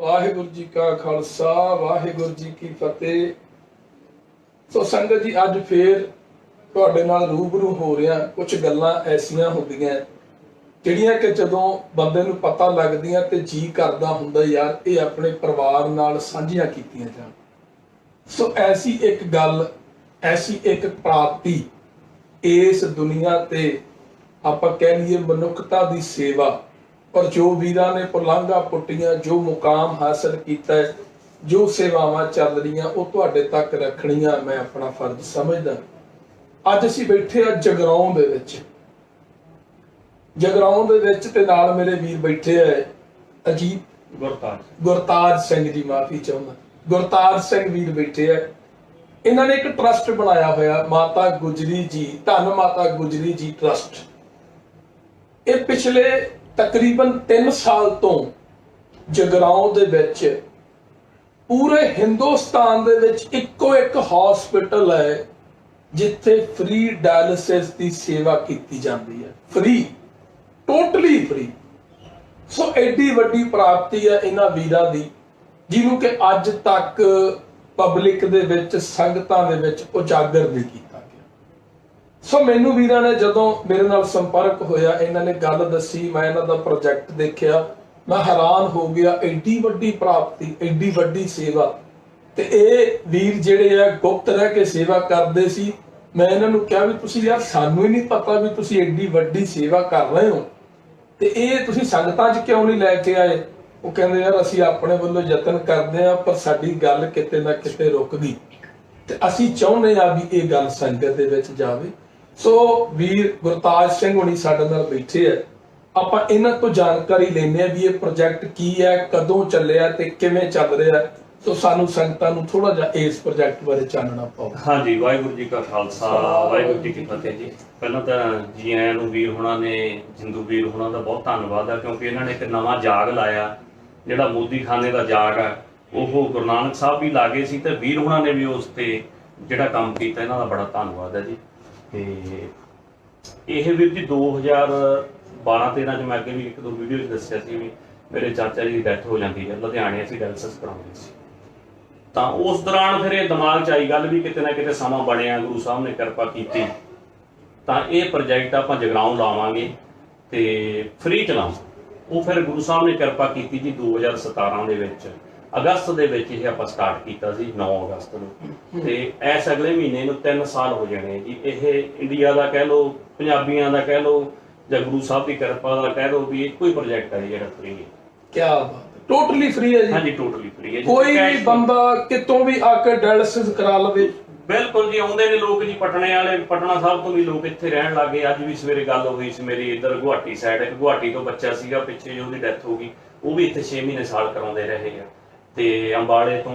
वाहिगुरु जी का खालसा वाहिगुरु जी की फतेह। सो संगत जी अज फिर तुहाडे नाल रूबरू हो रहा। कुछ गल्लां ऐसियां हुंदियां जिहड़ियां कि जदों बंदे नूं पता लगदियां ते जी करदा हुंदा यार ये अपने परिवार नाल साझियां कीतियां जाण। सो ऐसी एक गल, ऐसी एक प्राप्ति इस दुनिया ते आपां कह लईए मनुखता दी सेवा और जो वीरां ने पुलांघां पुट्टियां, जो मुकाम हासिल कीता है, जो सेवावां चल रहीआं वो तुहाडे तक रखणियां मैं अपना फर्ज समझदा। अज असीं बैठे आ जगराउं दे विच। जगराउं दे विच ते नाल मेरे वीर बैठे है अजीत गुरताज सिंह जी, माफी चाहुंदा, गुरताज सिंह वीर बैठे है। इन्हां ने एक ट्रस्ट बनाया होया माता गुजरी जी, धन माता गुजरी जी ट्रस्ट। ये पिछले तकरीबन 3 साल तो जगराउं दे विच पूरे हिंदुस्तान दे विच इक्को एक हॉस्पिटल है जिथे फ्री डायलिसिस की सेवा की जाती है। Free, totally free. सो एडी वड्डी प्राप्ति है इन्हां वीरां दी जिन्हों कि अज तक पब्लिक दे विच संगतां दे विच उजागर नहीं किया गया। सो मैनू वीरां ने जदों मेरे नाल संपर्क होया, इन्हां ने गल दसी, मैं इन्हां दा प्रोजैक्ट देखिया, मैं हैरान हो गया। एडी वड्डी प्राप्ति, एडी वड्डी सेवा ते ये वीर जिहड़े आ गुप्त रह के सेवा करदे सी। मैं इन्हां नूं कहा भी तुसीं यार सानूं ही नहीं पता भी तुसीं एडी वड्डी सेवा कर रहे हो ते ये तुसीं संगतां 'च क्यों नहीं लैके आए। वो कहंदे यार असीं अपने वल्लों यतन करदे आ पर साडी गल किते ना किते रुक गई ते असीं चाहुंदे आ भी ये गल संगत दे विच जावे। सो वीर गुरताज सिंह हुणी साडे नाल बैठे है। आपां इन्हां तों जानकारी लैणे आ भी ये प्रोजैक्ट की है, कदों चलिया ते किवें चल रिहा है। सो सानू संगतां नूं थोड़ा जिहा इस प्रोजैक्ट बारे चानना पाओ। हाँ जी, वाहिगुरू जी का खालसा वाहिगुरू जी की फतेह जी। पहलां तां जी आਇਆਂ ਨੂੰ ਵੀਰ ਹੋਣਾ ਨੇ, ਜਿੰਦੂ ਵੀਰ ਹੋਣਾ ਦਾ ਬਹੁਤ ਧੰਨਵਾਦ ਆ ਕਿਉਂਕਿ ਇਹਨਾਂ ਨੇ ਇੱਕ ਨਵਾਂ ਜਾਗ ਲਾਇਆ ਜਿਹੜਾ ਮੋਦੀ ਖਾਨੇ ਦਾ ਜਾਗ ਆ। ਉਹ ਗੁਰੂ ਨਾਨਕ ਸਾਹਿਬ ਵੀ ਲਾਗੇ ਸੀ ਤੇ ਵੀਰ ਹੋਣਾ ਨੇ ਵੀ ਉਸ ਤੇ ਜਿਹੜਾ ਕੰਮ ਕੀਤਾ, ਇਹਨਾਂ ਦਾ ਬੜਾ ਧੰਨਵਾਦ ਹੈ ਜੀ। ਤੇ ਇਹ ਵੀਰ ਜੀ 2012-13 ਚ ਮੈਂ ਅੱਗੇ ਵੀ ਇੱਕ ਦੋ ਵੀਡੀਓ 'ਚ ਦੱਸਿਆ ਸੀ ਵੀ ਮੇਰੇ ਚਾਚਾ ਜੀ ਦੀ ਡੈਥ ਹੋ ਜਾਂਦੀ ਹੈ, ਲੁਧਿਆਣੇ ਅਸੀਂ ਡਾਇਲਸਿਸ ਕਰਾਉਂਦੇ ਸੀ। ਤਾਂ ਉਸ ਦੌਰਾਨ ਫਿਰ ਇਹ ਦਿਮਾਗ 'ਚ ਆਈ ਗੱਲ ਵੀ ਕਿਤੇ ਨਾ ਕਿਤੇ ਸਮਾਂ ਬਣਿਆ, ਗੁਰੂ ਸਾਹਿਬ ਨੇ ਕਿਰਪਾ ਕੀਤੀ ਤਾਂ ਇਹ ਪ੍ਰੋਜੈਕਟ ਆਪਾਂ ਜਗਰਾਉਂ ਲਾਵਾਂਗੇ ਤੇ ਫ੍ਰੀ ਚਲਾਵਾਂਗੇ। ਉਹ ਫਿਰ ਗੁਰੂ ਸਾਹਿਬ ਨੇ ਕਿਰਪਾ ਕੀਤੀ ਜੀ 2017 ਦੇ ਵਿੱਚ ਅਗਸਤ ਦੇ ਵਿੱਚ ਇਹ ਆਪਾਂ ਸਟਾਰਟ ਕੀਤਾ ਸੀ 9 ਅਗਸਤ ਨੂੰ ਤੇ ਇਸ ਅਗਲੇ ਮਹੀਨੇ ਨੂੰ 3 ਸਾਲ ਹੋ ਜਾਣੇ ਜੀ। ਇਹ ਇੰਡੀਆ ਦਾ ਕਹਿ ਲਓ, ਪੰਜਾਬੀਆਂ ਦਾ ਕਹਿ ਲਓ ਜਾਂ ਗੁਰੂ ਸਾਹਿਬ ਦੀ ਕਿਰਪਾ ਦਾ ਕਹਿ ਲਓ ਵੀ ਇੱਕੋ ਹੀ ਪ੍ਰੋਜੈਕਟ ਹੈ ਜਿਹੜਾ ਫ੍ਰੀ ਹੈ। क्या बात, टोटली फ्री है जी? हाँ जी, टोटली फ्री है। कोई भी बंदा कितों भी आके डायलिसिस करा लवे? बिल्कुल जी, आउंदे ने लोग जी पटने वाले, पटना साहब तो भी लोग इत्थे रहन लग गए। अज भी सवेरे गल हो गई सी मेरी इधर गुवाहाटी साइड, एक गुवाहाटी तो बच्चा सीगा पिछे जो दी डेथ हो गई, वो भी इत्थे 6 महीने साल कराउंदे रहे आ ते अंबाड़े तो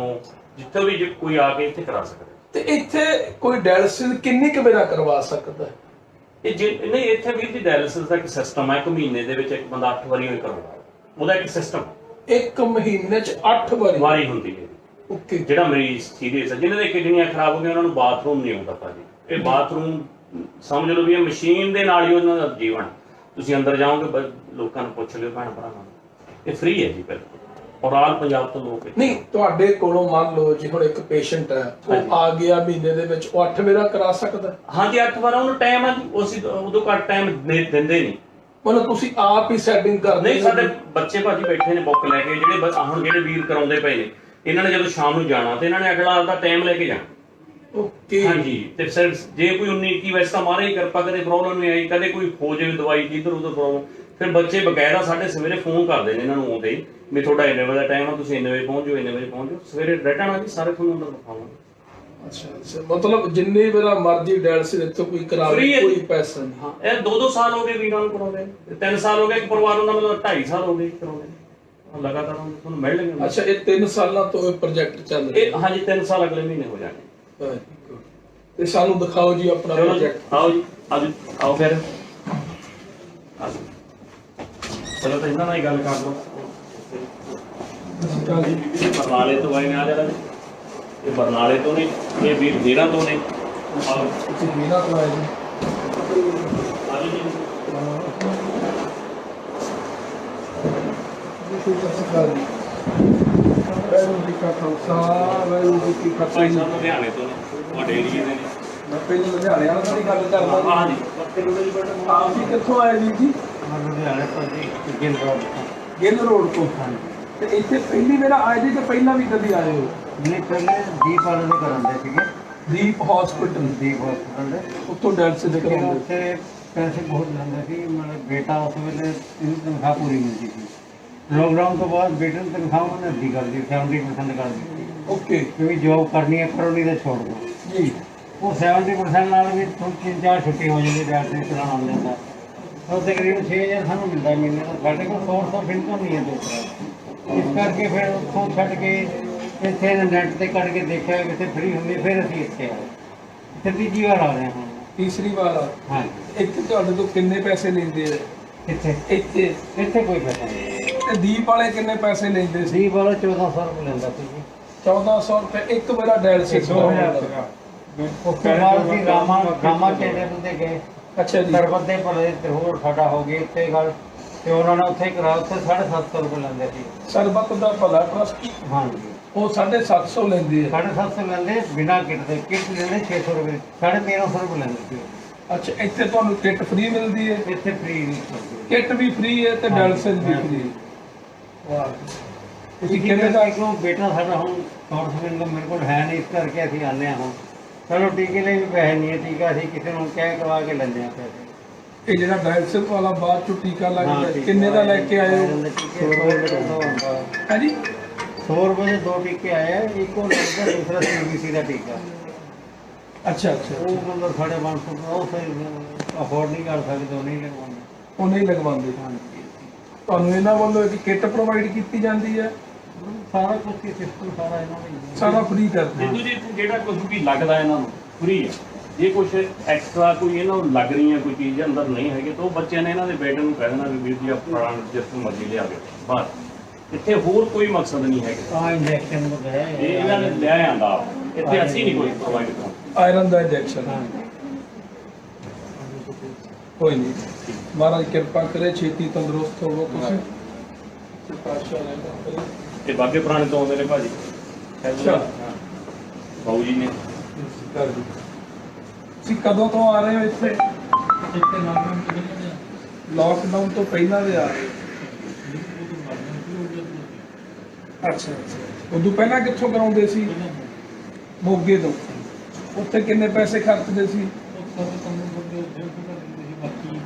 जिथे भी कोई आके इत्थे करा सकदा। ते इत्थे कोई डायलिसिस किन्नी क मेरा करवा सकदा है? ये जे नहीं इत्थे भी दी डायलिसिस दा इक सिस्टम है, 1 महीने दे विच एक बंदा 8 वारी होई करवाउंदा। ਉਹਦਾ ਇੱਕ ਸਿਸਟਮ 1 ਮਹੀਨੇ ਚ 8 ਵਾਰੀ ਹੁੰਦੀ ਹੈ। ਓਕੇ, ਜਿਹੜਾ ਮਰੀਜ਼ ਸੀਰੀਅਸ ਹੈ, ਜਿਨ੍ਹਾਂ ਦੇ ਕਿਡਨੀਆਂ ਖਰਾਬ ਹੋ ਗਈਆਂ, ਉਹਨਾਂ ਨੂੰ ਬਾਥਰੂਮ ਨਹੀਂ ਆਉਂਦਾ ਭਾਜੀ। ਇਹ ਬਾਥਰੂਮ ਸਮਝ ਲਓ ਵੀ ਇਹ ਮਸ਼ੀਨ ਦੇ ਨਾਲ ਹੀ ਉਹਨਾਂ ਦਾ ਜੀਵਨ। ਤੁਸੀਂ ਅੰਦਰ ਜਾਓਗੇ ਲੋਕਾਂ ਨੂੰ ਪੁੱਛ ਲਿਓ ਭੈਣ ਭਰਾਵਾਂ ਨੂੰ, ਇਹ ਫ੍ਰੀ ਹੈ ਜੀ ਬਿਲਕੁਲ। ਔਰ ਆਲ ਪੰਜਾਬ ਤੋਂ ਲੋਕ ਨਹੀਂ ਤੁਹਾਡੇ ਕੋਲੋਂ ਮੰਨ ਲਓ ਜੀ ਹੁਣ ਇੱਕ ਪੇਸ਼ੈਂਟ ਹੈ, ਉਹ ਆ ਗਿਆ ਮਹੀਨੇ ਦੇ ਵਿੱਚ, ਉਹ 8 ਵਾਰ ਕਰਾ ਸਕਦਾ? ਹਾਂਜੀ, 8 ਵਾਰ ਉਹਨੂੰ ਟਾਈਮ ਹੈ ਜੀ, ਅਸੀਂ ਉਦੋਂ ਘੱਟ ਟਾਈਮ ਦਿੰਦੇ ਨਹੀਂ। मतलब तुसी आप ही सैटिंग कर नहीं, साडे बच्चे भाजी बैठे ने बुक लैके, ਜਿਹੜੇ ਹੁਣ ਜਿਹੜੇ ਵੀਰ ਕਰਾਉਂਦੇ ਪਏ ਨੇ, ਇਹਨਾਂ ਨੇ ਜਦੋਂ ਸ਼ਾਮ ਨੂੰ ਜਾਣਾ ਤੇ ਇਹਨਾਂ ਨੇ ਅਗਲਾ ਆਪਦਾ ਟਾਈਮ ਲੈ ਕੇ ਜਾਣਾ। ਓਕੇ, ਹਾਂਜੀ। ਤੇ ਫਿਰ ਜੇ ਕੋਈ 19-21 ਵੈਸੇ ਤਾਂ ਮਾਰੇ ਕਿਰਪਾ ਕਰੇ ਪ੍ਰੋਬਲਮ ਨਹੀਂ ਆਈ, ਕਦੇ ਕੋਈ ਹੋ ਜਾਵੇ ਦਵਾਈ ਦੀ ਇੱਧਰ ਉੱਧਰ ਪ੍ਰੋਬਲਮ, ਫਿਰ ਬੱਚੇ ਬਕਾਇਦਾ ਸਾਡੇ ਸਵੇਰੇ ਫੋਨ ਕਰਦੇ ਨੇ ਇਹਨਾਂ ਨੂੰ ਆਉਂਦੇ ਹੀ ਵੀ ਤੁਹਾਡਾ ਇੰਨੇ ਵਜੇ ਦਾ ਟਾਈਮ ਆ, ਤੁਸੀਂ ਇੰਨੇ ਵਜੇ ਪਹੁੰਚ ਜਾਓ, ਇੰਨੇ ਵਜੇ ਪਹੁੰਚ ਜਾਓ। ਸਵੇਰੇ ਰਟਣਾ ਜੀ ਸਾਰੇ ਤੁਹਾਨੂੰ ਅੰਦਰ ਦਿਖਾਵਾਂਗੇ। अच्छा, मतलब जिन्नी बार मर्जी डायलिसिस इत्थों कोई करावे, कोई पैसा नहीं। हाँ, ये 2-2 साल हो गए वीरां नूं कराउंदे, 3 साल हो गए एक परिवार ਨੂੰ, मतलब 2.5 साल हो गए कराउंदे लगातार ਤੁਹਾਨੂੰ ਮਿਲ ਲੈਣਗੇ। अच्छा, ये 3 साल तो प्रोजेक्ट चल रहा है? हाँ जी, 3 साल अगले महीने हो जाने। ते सानू दिखाओ जी अपना प्रोजेक्ट। आओ जी, आओ फिर चलो तो इन्हां नाल ही गल कर लो। बरनाले तो आए ने, आ जरा ये बरनाले तो ने, ये वीर देरा तो ने। देरा तो आए जी, आ जी। ਵਾਹਿਗੁਰੂ ਜੀ ਕਾ ਖਾਲਸਾ ਵਾਹਿਗੁਰੂ ਜੀ ਕੀ ਭਾਈ ਫਤਿਹ। ਸਾਹਿਬ ਲੁਧਿਆਣੇ ਤੋਂ ਨੇ, ਤੁਹਾਡੇ ਏਰੀਏ ਦੇ ਨੇ। ਮੈਂ ਪਹਿਲਾਂ ਲੁਧਿਆਣੇ ਵਾਲਾ ਦੀ ਗੱਲ ਕਰਦਾ ਹਾਂ ਜੀ। ਆਪ ਜੀ ਕਿੱਥੋਂ ਆਏ ਵੀਰ ਜੀ? ਲੁਧਿਆਣੇ ਤੋਂ ਜੀ ਗਿੱਲ ਰੋਡ ਤੋਂ। ਗਿੱਲ ਰੋਡ ਤੋਂ। ਤੇ ਇੱਥੇ ਪਹਿਲੀ ਮੇਰਾ ਆਏ ਜੀ ਕਿ ਪਹਿਲਾਂ ਵੀ ਕਦੀ ਆਏ ਹੋ? ਨਹੀਂ ਪਹਿਲੇ ਦੀਪ ਵਾਲੇ ਦੇ ਕਰਾਉਂਦੇ ਸੀਗੇ, ਦੀਪ ਹਸਪੀਟਲ ਦੀਪ ਹਸਪਤਾਲ ਦੇ। ਉੱਥੋਂ ਡਾਇਲਸਿਸ ਦੇ ਲੇਕਿਨ ਕਰਾਉਂਦੇ। ਉੱਥੇ ਪੈਸੇ ਬਹੁਤ ਲੈਂਦੇ ਸੀ, ਮਤਲਬ ਬੇਟਾ ਉਸ ਵੇਲੇ ਇਹਦੀ ਤਨਖਾਹ ਪੂਰੀ ਮਿਲਦੀ ਸੀ। ਲੋਕਡਾਊਨ ਤੋਂ ਬਾਅਦ ਬੇਟੇ ਨੂੰ ਤਨਖਾਹ ਉਹਨੇ ਅੱਧੀ ਕਰ ਦਿੱਤੀ, 70% ਕਰ ਦਿੱਤੀ, ਓਕੇ ਕਿਉਂਕਿ ਜੋਬ ਕਰਨੀ ਹੈ ਕਰੋ ਨਹੀਂ ਤਾਂ ਛੋੜ ਦਿਓ। ਜੀ। ਉਹ 70% ਨਾਲ ਵੀ 3-4 ਛੁੱਟੀ ਹੋ ਜਾਂਦੀ, ਡਾਕਟਰ ਚਲਾਉਣਾ ਆਉਂਦਾ ਜਾਂਦਾ। ਉਹ ਤਕਰੀਬਨ 6000 ਸਾਨੂੰ ਮਿਲਦਾ ਮਹੀਨੇ ਦਾ। ਸਾਡੇ ਕੋਲ ਸੋਰਸ ਆਫ ਇਨਕਮ ਨਹੀਂ ਹੈ ਦੂਸਰਾ, ਇਸ ਕਰਕੇ ਫਿਰ ਉੱਥੋਂ ਛੱਡ ਕੇ ਇੱਥੇ ਨੈਟ ਤੇ ਕੱਢ ਕੇ ਦੇਖਿਆ ਕਿਤੇ ਫ੍ਰੀ ਹੁੰਦੀ, ਫਿਰ ਅਸੀਂ ਇੱਥੇ ਆਏ। ਇੱਥੇ ਤੀਜੀ ਵਾਰ ਆ ਰਹੇ ਹਾਂ। ਤੀਸਰੀ ਵਾਰ ਆ। ਹਾਂ ਇੱਥੇ ਤੁਹਾਡੇ ਤੋਂ ਕਿੰਨੇ ਪੈਸੇ ਲੈਂਦੇ ਆ? ਇੱਥੇ ਇੱਥੇ ਇੱਥੇ ਕੋਈ ਪੈਸਾ ਨਹੀਂ। ਤੇ ਦੀਪ ਵਾਲੇ ਕਿੰਨੇ ਪੈਸੇ ਲੈਂਦੇ ਸੀ? ਦੀਪ ਵਾਲਾ 1400 ਰੁਪਏ ਲੈਂਦਾ ਸੀ ਜੀ। 1400 ਰੁਪਏ ਇੱਕ ਵਾਰ ਡਾਇਲਸਿਸ। 2000 ਉਸ ਤੋਂ ਬਾਅਦ ਅਸੀਂ ਰਾਮਾ ਚੈਨਲ ਤੇ ਗਏ। ਅੱਛਾ ਜੀ। ਸਰਬਤ ਦੇ ਭਲੇ ਤੇ ਹੋਰ ਸਾਡਾ ਹੋ ਗਿਆ ਇੱਥੇ ਗੱਲ, ਤੇ ਉਹਨਾਂ ਨੇ ਉੱਥੇ ਕਰਾਇਆ, ਉੱਥੇ 750 ਰੁਪਏ ਲੈਂਦੇ ਸੀ। ਸਰਬਤ ਦਾ ਭਲਾ ਟਰਸਟ ਹਾਂਜੀ ਉਹ 750 ਲੈਂਦੇ ਆ। 750 ਲੈਂਦੇ ਬਿਨਾਂ ਕਿੱਟ ਦੇ। ਕਿੱਟ ਲੈਂਦੇ 600 ਰੁਪਏ, 1350 ਰੁਪਏ ਲੈਂਦੇ ਸੀ। ਅੱਛਾ ਇੱਥੇ ਤੁਹਾਨੂੰ ਕਿੱਟ ਫ੍ਰੀ ਮਿਲਦੀ ਹੈ? ਇੱਥੇ ਫ੍ਰੀ ਨਹੀਂ ਚੱਲਦੀ। ਕਿੱਟ ਵੀ ਫ੍ਰੀ ਹੈ ਤੇ ਡਾਇਲਸਿਸ ਵੀ ਫ੍ਰੀ ਹੈ। ਵਾਹ। ਤੁਸੀਂ ਕਿੰਨੇ ਦਾ? ਕਿਉਂ ਬੇਟਾ ਸਾਡਾ ਹੁਣ ਸੋਰਸ ਇਨਕਮ ਮੇਰੇ ਕੋਲ ਹੈ ਨਹੀਂ, ਇਸ ਕਰਕੇ ਅਸੀਂ ਆਉਂਦੇ ਹਾਂ। ਹੁਣ ਚਲੋ ਟੀਕੇ ਲਈ ਵੀ ਪੈਸੇ ਨਹੀਂ ਹੈ, ਟੀਕਾ ਅਸੀਂ ਕਿਸੇ ਨੂੰ ਕਹਿ ਕਰਵਾ ਕੇ ਲੈਂਦੇ ਹਾਂ ਪੈਸੇ। ਇਹ ਜਿਹੜਾ ਡਾਇਲਸਿਸ ਵਾਲਾ ਬਾਅਦ ਚੋਂ ਟੀਕਾ ਲੱਗਦਾ ਕਿੰਨੇ ਦਾ ਲੈ ਕੇ ਆਏ ਹੋ? 100 ਰੁਪਏ ਹਾਂਜੀ 100 ਰੁਪਏ ਦੇ 2 ਟੀਕੇ ਆਏ ਆ। ਇੱਕ ਉਹ ਲੱਗਦਾ, ਦੂਸਰਾ CBC ਦਾ ਟੀਕਾ। ਅੱਛਾ ਅੱਛਾ ਉਹ ਮਤਲਬ 550 ਦਾ, ਉਹ ਫਿਰ ਅਫੋਰਡ ਨਹੀਂ ਕਰ ਸਕਦੇ, ਉਹ ਨਹੀਂ ਲਗਵਾਉਂਦੇ। ਉਹ ਨਹੀਂ ਲਗਵਾਉਂਦੇ। ਤੁਹਾਨੂੰ ਇਹਨਾਂ ਵੱਲੋਂ ਇੱਕ ਕਿੱਟ ਪ੍ਰੋਵਾਈਡ ਕੀਤੀ ਜਾਂਦੀ ਹੈ? ਸਾਰਾ ਕੁਝ ਸਿਸਟਮ ਸਾਰਾ ਇਹਨਾਂ ਦਾ ਹੀ ਹੈ। ਸਾਰਾ ਫ੍ਰੀ ਕਰਦੇ। ਜਿੱਦੂ ਜੀ ਜਿਹੜਾ ਕੁਝ ਵੀ ਲੱਗਦਾ ਇਹਨਾਂ ਨੂੰ ਫ੍ਰੀ ਹੈ। ਜੇ ਕੁਝ ਐਕਸਟਰਾ ਕੋਈ ਇਹਨਾਂ ਨੂੰ ਲੱਗ ਰਹੀ ਹੈ, ਕੋਈ ਚੀਜ਼ ਅੰਦਰ ਨਹੀਂ ਹੈਗੀ, ਤਾਂ ਉਹ ਬੱਚਿਆਂ ਨੇ ਇਹਨਾਂ ਦੇ ਬੇਟੇ ਨੂੰ ਕਹਿ ਦੇਣਾ ਵੀ ਵੀਰ ਜੀ ਆਪਣਾ ਜਿਸ ਨੂੰ ਮਰਜ਼ੀ ਲਿਆਵੇ। ਬਸ ਇੱਥੇ ਹੋਰ ਕੋਈ ਮਕਸਦ ਨਹੀਂ ਹੈਗਾ। ਆ ਇੰਜੈਕਸ਼ਨ ਵਗੈਰਾ ਇਹ ਇਹਨਾਂ ਨੇ ਲੈ ਆਂਦਾ, ਇੱਥੇ ਅਸੀਂ ਨਹੀਂ ਕੋਈ ਪ੍ਰੋਵਾਈਡ ਕਰਦੇ। ਆਇਰਨ ਦਾ ਇੰਜੈਕਸ਼ਨ। ਕੋਈ ਨਹੀਂ, ਮਹਾਰਾਜ ਕਿਰਪਾ ਕਰੇ, ਛੇਤੀ ਤੰਦਰੁਸਤ ਹੋਵੋ ਤੁਸੀਂ। ਤੇ ਬਾਗੇ ਪੁਰਾਣੇ ਤੋਂ ਆਉਂਦੇ ਨੇ ਭਾਜੀ। ਅੱਛਾ। ਬਾਊ ਜੀ ਨੇ। ਤੁਸੀਂ ਕਦੋਂ ਤੋਂ ਆ ਰਹੇ ਹੋ ਇੱਥੇ? ਲਾਕਡਾਊਨ ਤੋਂ ਪਹਿਲਾਂ ਦੇ ਆ ਰਹੇ? ਅੱਛਾ ਅੱਛਾ। ਉਦੋਂ ਪਹਿਲਾਂ ਕਿੱਥੋਂ ਕਰਾਉਂਦੇ ਸੀ? ਮੋਗੇ ਤੋਂ। ਉੱਥੇ ਕਿੰਨੇ ਪੈਸੇ ਖਰਚਦੇ ਸੀ?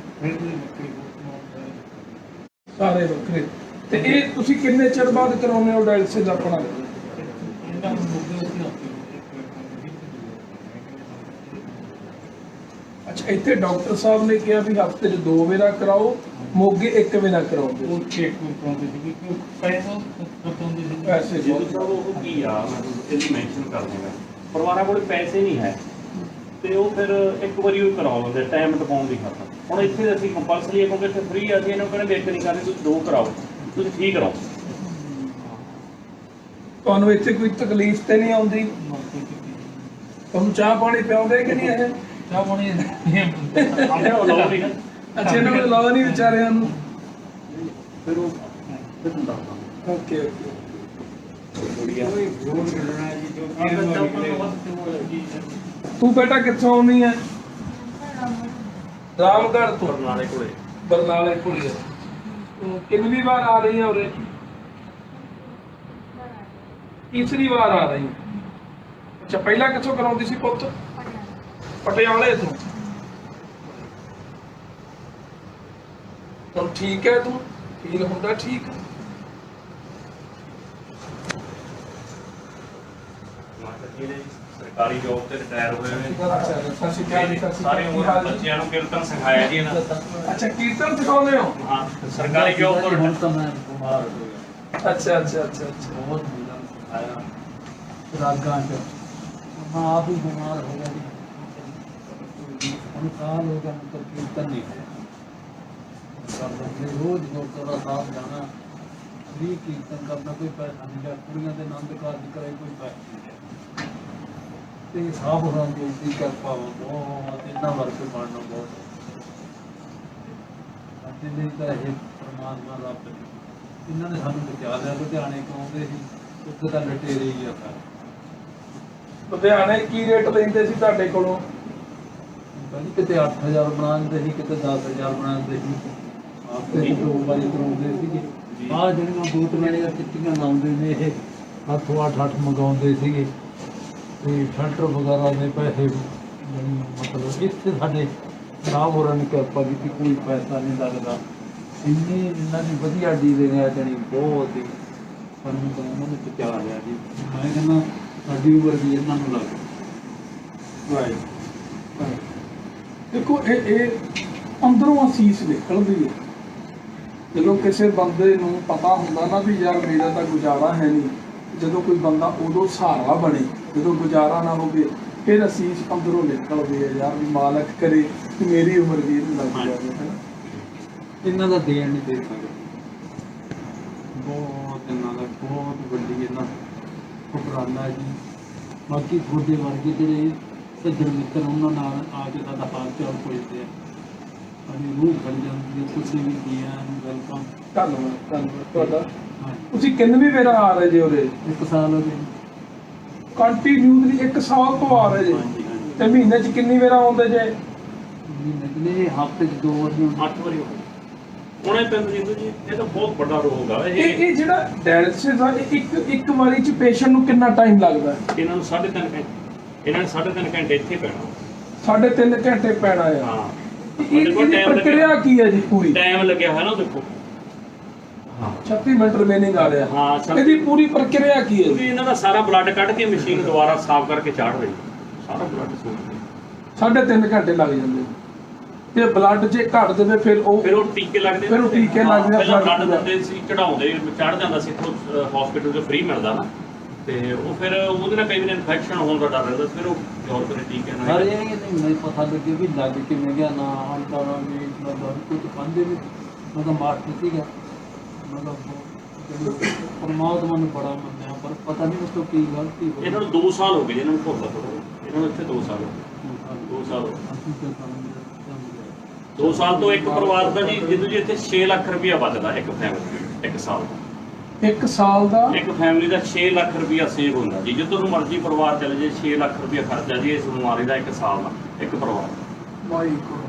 ਸਾਰੇ ਵੱਖਰੇ। ਤੇ ਇਹ ਤੁਸੀਂ ਕਿੰਨੇ ਚਿਰ ਬਾਅਦ ਕਰਾਉਂਦੇ ਹੋ ਡਾਇਲਸਿਸ ਆਪਣਾ? ਅੱਛਾ ਇੱਥੇ ਡਾਕਟਰ ਸਾਹਿਬ ਨੇ ਕਿਹਾ ਵੀ ਹਫਤੇ 'ਚ 2 ਵੇਰਾ ਕਰਾਓ, ਮੋਗੇ 1 ਵੇਰਾ ਕਰਾਉਂਦੇ। ਪੈਸੇ ਜਿੱਦੂ ਸਾਹਿਬ ਉਹ ਕੀ ਆ, ਇਹਦੀ ਮੈਂਸ਼ਨ ਕਰ ਦੇਣਾ। ਪਰਿਵਾਰਾਂ ਕੋਲ ਪੈਸੇ ਨਹੀਂ ਹੈ ਤੇ ਉਹ ਫਿਰ ਇੱਕ ਵਾਰੀ ਉਹ ਕਰਾ ਲੈਂਦੇ ਟਾਈਮ ਟਪਾਉਣ ਦੀ ਖਾਤਰ। ਹੁਣ ਇੱਥੇ ਅਸੀਂ ਕੰਪਲਸਰੀ ਹੈ ਕਿਉਂਕਿ ਇੱਥੇ ਫ੍ਰੀ ਆ, ਅਸੀਂ ਇਹਨਾਂ ਕਹਿੰਦੇ ਵੇਖ ਨਹੀਂ ਕਰਦੇ, ਤੁਸੀਂ 2 ਕਰਾਓ, ਤੁਸੀਂ ਠੀਕ ਕਰਾਓ। ਤੁਹਾਨੂੰ ਇੱਥੇ ਕੋਈ ਤਕਲੀਫ ਤੇ ਨਹੀਂ ਆਉਂਦੀ? ਤੁਹਾਨੂੰ ਚਾਹ ਪਾਣੀ ਪਿਆਉਂਦੇ ਕਿ ਨਹੀਂ ਇਹ? ਚਾਹ ਪਾਣੀ ਆਪਣੇ ਉਹ ਲਾਓ ਨਹੀਂ ਅੱਛਾ ਇਹਨਾਂ ਨੂੰ ਲਾਵਾ ਨਹੀਂ ਵਿਚਾਰਿਆਂ ਨੂੰ। ਫਿਰ ਉਹ ਫਿਰ ਹੁੰਦਾ ਹੁੰਦਾ ਓਕੇ ਓਕੇ। ਤੂੰ ਬੇਟਾ ਕਿੱਥੋਂ ਆਉਣੀ ਹੈ? ਰਾਮਗੜ੍ਹ ਤੋਂ। ਬਰਨਾਲੇ ਕੋਲੇ। ਬਰਨਾਲੇ ਕੋਲੇ। ਕਿੰਨੀ ਵਾਰ ਆ ਰਹੀ ਹੈ ਉਰੇ? ਤੀਸਰੀ ਵਾਰ ਆ ਰਹੀ। ਅੱਛਾ ਪਹਿਲਾਂ ਕਿੱਥੋਂ ਕਰਾਉਂਦੀ ਸੀ ਪੁੱਤ? ਪਟਿਆਲੇ ਤੋਂ। ਹੁਣ ਠੀਕ ਹੈ? ਤੂੰ ਫੀਲ ਹੁੰਦਾ ਠੀਕ? ਸਰਕਾਰੀ ਜੋਬ ਤੇ ਰਿਟਾਇਰ ਹੋਏ ਨੇ। ਅੱਛਾ ਸਾਰੇ ਉਮਰ ਬੱਚਿਆਂ ਨੂੰ ਕੀਰਤਨ ਸਿਖਾਇਆ ਜੀ ਇਹਨਾਂ। ਅੱਛਾ ਕੀਰਤਨ ਸਿਖਾਉਂਦੇ ਹੋ? ਹਾਂ ਸਰਕਾਰੀ ਜੋਬ ਤੋਂ ਹੁਣ ਤਾਂ ਮੈਂ ਬਿਮਾਰ ਹੋ ਗਿਆ, ਅੱਛਾ ਅੱਛਾ ਅੱਛਾ ਅੱਛਾ। ਬਹੁਤ ਬੁਰਾ ਆਇਆ ਰਾਗਾਂ ਚ। ਮੈਂ ਆਪ ਹੀ ਬਿਮਾਰ ਹੋ ਗਿਆ ਜੀ। ਹੁਣ ਸਾਲ ਹੋ ਗਿਆ ਮਤਲਬ ਕੀਰਤਨ ਨਹੀਂ ਹੋਇਆ। रोज गुरुद्वारा साहब जाना, फ्री कीर्तन करना, कोई पैसा नहीं लिया, कुड़ियां के आनंद कारज करे कोई पैसा नहीं लिया। तो साहब होना बेनती कर पाओ बहुत इन्ना वर्क बनना बहुत अज नहीं तो यह परमात्मा रब इन्होंने सानू बचा लिया। लुधियाने क्यों आते थे ਉੱਥੇ ਤਾਂ ਲਟੇਰੇ ਹੀ ਆ ਸਾਰੇ। ਲੁਧਿਆਣੇ ਕੀ ਰੇਟ ਲੈਂਦੇ ਸੀ ਤੁਹਾਡੇ ਕੋਲੋਂ? ਭਾਜੀ ਕਿਤੇ 8000 ਬਣਾਉਂਦੇ ਸੀ, ਕਿਤੇ 10000 ਬਣਾਉਂਦੇ ਸੀ। ਆਪੇ ਹੀ 2 ਵਾਰੀ ਕਰਾਉਂਦੇ ਸੀਗੇ। ਆਹ ਜਿਹੜੀਆਂ ਬੂਟ ਵਾਲੀਆਂ ਚਿੱਟੀਆਂ ਲਾਉਂਦੇ ਨੇ ਇਹ ਹੱਥੋਂ 8 ਮੰਗਾਉਂਦੇ ਸੀਗੇ ਤੇ ਸ਼ਟਰ ਵਗੈਰਾ ਦੇ ਪੈਸੇ ਮਤਲਬ ਇੱਥੇ ਸਾਡੇ ਨਾਮ ਹੋਰਾਂ ਨੇ ਕਿਰਪਾ ਕੀਤੀ, ਕੋਈ ਪੈਸਾ ਨਹੀਂ ਲੱਗਦਾ। ਇੰਨੀ ਇਹਨਾਂ ਦੀ ਵਧੀਆ ਡੀਲਿੰਗ ਹੈ ਜਾਣੀ ਬਹੁਤ ਹੀ ਸਾਨੂੰ ਤਾਂ ਉਹਨਾਂ ਨੇ ਪਹੁੰਚਾ ਲਿਆ ਜੀ। ਮੈਂ ਕਹਿੰਦਾ ਸਾਡੀ ਉਮਰ ਵੀ ਇਹਨਾਂ ਨੂੰ ਲੱਗ ਗਈ। ਦੇਖੋ ਇਹ ਅੰਦਰੋਂ ਅਸੀਸ ਨਿਕਲਦੀ ਹੈ। ਜਦੋਂ ਕਿਸੇ ਬੰਦੇ ਨੂੰ ਪਤਾ ਹੁੰਦਾ ਨਾ ਵੀ ਯਾਰ ਮੇਰਾ ਤਾਂ ਗੁਜ਼ਾਰਾ ਹੈ ਨਹੀਂ, ਜਦੋਂ ਕੋਈ ਬੰਦਾ ਉਦੋਂ ਸਹਾਰਾ ਬਣੇ, ਜਦੋਂ ਗੁਜ਼ਾਰਾ ਨਾ ਹੋਵੇ ਫਿਰ ਅਸੀਸ ਅੰਦਰੋਂ ਨਿਕਲਦੀ ਹੈ ਯਾਰ ਵੀ ਮਾਲਕ ਕਰੇ ਕਿ ਮੇਰੀ ਉਮਰ ਵੀ ਇਹਨੂੰ ਲੱਗ ਜਾਵੇ, ਹੈ ਨਾ। ਇਹਨਾਂ ਦਾ ਦੇਣ ਨਹੀਂ ਦੇ ਸਕਦੇ, ਬਹੁਤ ਇਹਨਾਂ ਦਾ ਬਹੁਤ ਵੱਡੀ ਇਹਨਾਂ ਉਪਰਾਲਾ ਜੀ। ਬਾਕੀ ਤੁਹਾਡੇ ਵਰਗੇ ਜਿਹੜੇ ਸੱਜਣ ਮਿੱਤਰ ਉਹਨਾਂ ਨਾਲ ਆ ਕੇ ਸਾਡਾ ਹਾਲ ਚਾਲ ਪੁੱਛਦੇ ਆ, ਸਾਡੀ ਰੂਹ ਬਣ ਜਾਂਦੀ ਹੈ। ਤੁਸੀਂ ਵੀ ਕੀਆਂ ਵੈਲਕਮ। ਧੰਨਵਾਦ ਤੁਹਾਡਾ। ਹਾਂਜੀ, ਤੁਸੀਂ ਕਿੰਨਵੀਂ ਵਾਰ ਆ ਰਹੇ ਜੇ ਉਰੇ? 1 ਸਾਲ ਹੋ ਗਏ। ਕੰਟੀਨਿਊਸਲੀ 1 ਸਾਲ ਤੋਂ ਆ ਰਹੇ ਜੇ? ਹਾਂਜੀ ਹਾਂਜੀ। ਤੇ ਮਹੀਨੇ 'ਚ ਕਿੰਨੀ ਵਾਰ ਆਉਂਦੇ ਜੇ? ਮਹੀਨੇ ਹਫ਼ਤੇ 'ਚ 2 ਵਾਰੀ 8 ਵਾਰੀ ਹੋ ਗਏ ਹੁਣੇ ਪਿੰਡ ਜਿੰਦੂ ਜੀ। ਇਹ ਤਾਂ ਬਹੁਤ ਵੱਡਾ ਰੋਗ ਆ ਇਹ ਜਿਹੜਾ ਡਾਇਲਿਸਿਸ ਆ ਇਹ ਇੱਕ ਵਾਰੀ 'ਚ ਪੇਸ਼ੈਂਟ ਨੂੰ ਕਿੰਨਾ ਟਾਈਮ ਲੱਗਦਾ? ਇਹਨਾਂ ਨੂੰ 3.5 ਘੰਟੇ, ਇਹਨਾਂ ਨੇ 3.5 ਘੰਟੇ ਇੱਥੇ ਪੈਣਾ। 3.5 ਘੰਟੇ ਪੈਣਾ ਆ। ਹਾਂ, ਇਹਦੀ ਪ੍ਰਕਿਰਿਆ ਕੀ ਹੈ ਜੀ ਪੂਰੀ? ਟਾਈਮ ਲੱਗਿਆ ਹੋਇਆ ਨਾ ਦੇਖੋ। ਹਾਂ 36 ਮਿੰਟ ਰਿਮੇਨਿੰਗ ਆ ਰਿਹਾ। ਹਾਂ, ਇਹਦੀ ਪੂਰੀ ਪ੍ਰਕਿਰਿਆ ਕੀ ਹੈ? ਕਿਉਂਕਿ ਇਹਨਾਂ ਦਾ ਸਾਰਾ ਬਲੱਡ ਕੱਢ ਕੇ ਮਸ਼ੀਨ ਦੁਬਾਰਾ ਸਾਫ਼ ਕਰਕੇ ਚਾੜ ਰਹੀ ਸਾਰਾ ਬਲੱਡ ਸੂਟ। 3.5 ਘੰਟੇ ਲੱਗ ਜਾਂਦੇ ਤੇ ਬਲੱਡ ਜੇ ਘਟ ਦੇਵੇ ਫਿਰ ਉਹ ਟੀਕੇ ਲੱਗਦੇ। ਫਿਰ ਉਹ ਟੀਕੇ ਲੱਗਦੇ ਆ। ਪਹਿਲਾਂ ਬਲੱਡ ਦਿੰਦੇ ਸੀ, ਚੜਾਉਂਦੇ, ਚੜ ਜਾਂਦਾ ਸੀ ਇੱਥੋਂ ਹਸਪੀਟਲ 'ਚ ਫ੍ਰੀ ਮਿਲਦਾ ਨਾ, ਤੇ ਉਹ ਫਿਰ ਉਹਦੇ ਨਾਲ ਕਈ ਵਾਰ ਇਨਫੈਕਸ਼ਨ ਹੋਣ ਦਾ ਡਰ ਰਹਿੰਦਾ, ਫਿਰ ਉਹ ਯੂਰਪ ਦੇ ਟੀਕੇ ਨਾਲ। ਸਾਰੇ ਇਹ ਨਹੀਂ ਮੈਨੂੰ ਪਤਾ ਲੱਗੇ ਵੀ ਲੱਗ ਕਿਵੇਂ ਗਿਆ ਨਾ ਹਾਲ ਤਾਂ ਵੀ ਮਤਲਬ ਕੁਝ ਖਾਂਦੇ ਵੀ ਮਤਲਬ ਮਾਸਟਰ ਸੀਗਾ ਮਤਲਬ ਪਰਮਾਤਮਾ ਨੂੰ ਬੜਾ ਮੰਨਿਆ, ਪਰ ਪਤਾ ਨਹੀਂ ਉਸ ਤੋਂ ਕੀ ਗਲਤੀ ਹੋਈ। ਇਹਨਾਂ ਨੂੰ 2 ਸਾਲ ਹੋ ਗਏ ਜੀ, ਇਹਨਾਂ ਨੂੰ ਭੁੱਲਦਾ ਥੋੜਾ, ਇਹਨਾਂ ਨੂੰ ਇੱਥੇ 2 ਸਾਲ ਹੋ ਗਏ। 2 ਸਾਲ ਹੋ ਗਏ। 2 ਸਾਲ ਤੋਂ ਇੱਕ ਪਰਿਵਾਰ ਦਾ ਜੀ ਜਿੱਦੋਂ ਜੀ ਇੱਥੇ 6 ਲੱਖ ਰੁਪਇਆ ਬਚਦਾ ਇੱਕ ਫੈਮਿਲੀ 1 ਸਾਲ ਦਾ। 1 ਸਾਲ ਦਾ ਇੱਕ ਫੈਮਿਲੀ ਦਾ 6 ਲੱਖ ਰੁਪਇਆ ਸੇਵ ਹੁੰਦਾ ਜੀ। ਜਿੱਦੋਂ ਨੂੰ ਮਰਜ਼ੀ ਪਰਿਵਾਰ ਚਲੇ ਜੇ 6 ਲੱਖ ਰੁਪਇਆ ਖਰਚਾ ਜੀ ਇਸ ਬਿਮਾਰੀ ਦਾ 1 ਸਾਲ ਦਾ ਇੱਕ ਪਰਿਵਾਰ ਦਾ। ਵਾਹਿਗੁਰੂ।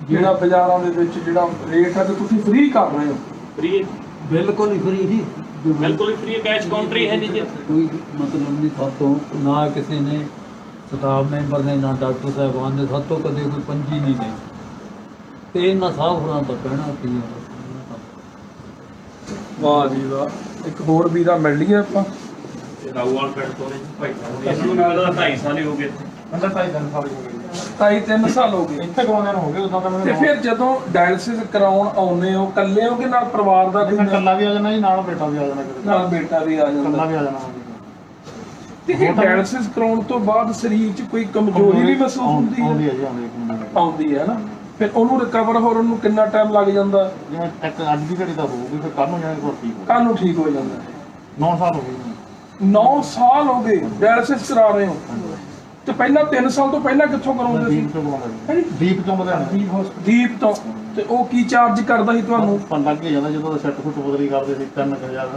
ਜਿਹੜਾ ਬਾਜ਼ਾਰਾਂ ਦੇ ਵਿੱਚ ਜਿਹੜਾ ਰੇਟ ਹੈ ਤੇ ਤੁਸੀਂ ਫ੍ਰੀ ਕਰ ਰਹੇ ਹੋ? ਫ੍ਰੀ, ਬਿਲਕੁਲ ਹੀ ਫ੍ਰੀ ਜੀ, ਬਿਲਕੁਲ ਹੀ ਫ੍ਰੀ। ਕੈਸ਼ ਕਾਊਂਟਰ ਹੈ ਨਹੀਂ ਜੀ, ਕੋਈ ਮਤਲਬ ਨਹੀਂ ਸਾਤੋਂ, ਨਾ ਕਿਸੇ ਨੇ ਸਟਾਫ ਮੈਂਬਰ ਨੇ ਨਾ ਡਾਕਟਰ ਸਾਹਿਬਾਨ ਨੇ ਸਾਤੋਂ ਕਦੇ ਕੋਈ ਪੰਜੀ ਨਹੀਂ ਲਈ, ਤੇ ਇਹਨਾਂ ਸਾਫ ਹੋਣਾ ਤਾਂ ਕਹਿਣਾ ਕੀ ਹੈ। ਵਾਹ ਜੀ ਵਾਹ। ਇੱਕ ਹੋਰ ਵੀਰਾ ਮਿਲ ਲਈਏ ਆਪਾਂ। ਰਾਊਵਾਲ ਪਿੰਡ ਤੋਂ ਨੇ ਭਾਈ ਸਾਹਿਬ, ਇਹਨਾਂ ਨੂੰ ਮਿਲਦਾ 2.5 ਸਾਲ ਹੀ ਹੋ ਗਏ। ਅੰਦਰ 2.5 ਸਾਲ ਹੋ ਗਏ। 2.5-3 ਸਾਲ ਹੋ ਗਏ ਇੱਥੇ ਕਰਾਉਂਦੇ ਹੋ ਗਏ ਉਦੋਂ ਤਾਂ ਤੇ ਫਿਰ ਜਦੋਂ ਡਾਇਲਿਸਿਸ ਕਰਾਉਣ ਆਉਂਦੇ ਹੋ ਇਕੱਲੇ ਹੋ ਕਿ ਨਾਲ ਪਰਿਵਾਰ ਦਾ ਕੋਈ? ਇਕੱਲਾ ਵੀ ਆ ਜਾਣਾ ਜੀ, ਨਾਲ ਬੇਟਾ ਵੀ ਆ ਜਾਣਾ, ਨਾਲ ਬੇਟਾ ਵੀ ਆ ਜਾਂਦਾ। ਵੀ ਆ ਜਾਣਾ। ਤੇ ਇਹ ਡਾਇਲਿਸਿਸ ਕਰਾਉਣ ਤੋਂ ਬਾਅਦ ਸਰੀਰ 'ਚ ਕੋਈ ਕਮਜ਼ੋਰੀ ਵੀ ਮਹਿਸੂਸ ਹੁੰਦੀ ਹੈ? ਆਉਂਦੀ ਹੈ ਜੀ, ਆਉਂਦੀ ਹੈ ਨਾ। ਫਿਰ ਉਹਨੂੰ ਰਿਕਵਰ ਹੋਣ ਨੂੰ ਕਿੰਨਾ ਟਾਈਮ ਲੱਗ ਜਾਂਦਾ? ਜਿਵੇਂ ਇੱਕ ਅੱਜ ਦੀ ਘੜੀ ਤਾਂ ਹੋਊਗੀ, ਫਿਰ ਕੱਲ ਨੂੰ ਜਾਣੇ ਕੋਲ ਠੀਕ ਹੋ ਕੱਲ ਨੂੰ ਠੀਕ ਹੋ ਜਾਂਦਾ। 9 ਸਾਲ ਹੋ ਗਏ। 9 ਸਾਲ ਹੋ ਗਏ ਡਾਇਲਿਸਿਸ ਕਰਾ ਰਹੇ ਹੋ? ਤੇ ਪਹਿਲਾਂ 3 ਸਾਲ ਤੋਂ ਪਹਿਲਾਂ ਕਿੱਥੋਂ ਕਰਾਉਂਦੇ ਸੀ? ਦੀਪ ਤੋਂ ਬੁਲਾਉਂਦਾ, ਦੀਪ ਤੋਂ ਲੁਧਿਆਣਾ। ਦੀਪ ਤੋਂ। ਤੇ ਉਹ ਕੀ ਚਾਰਜ ਕਰਦਾ ਸੀ ਤੁਹਾਨੂੰ? ਲੱਗ ਹੀ ਜਾਂਦਾ ਜਦੋਂ ਸੈੱਟ ਫੁੱਟ ਬਦਲੀ ਕਰਦੇ ਸੀ। 3000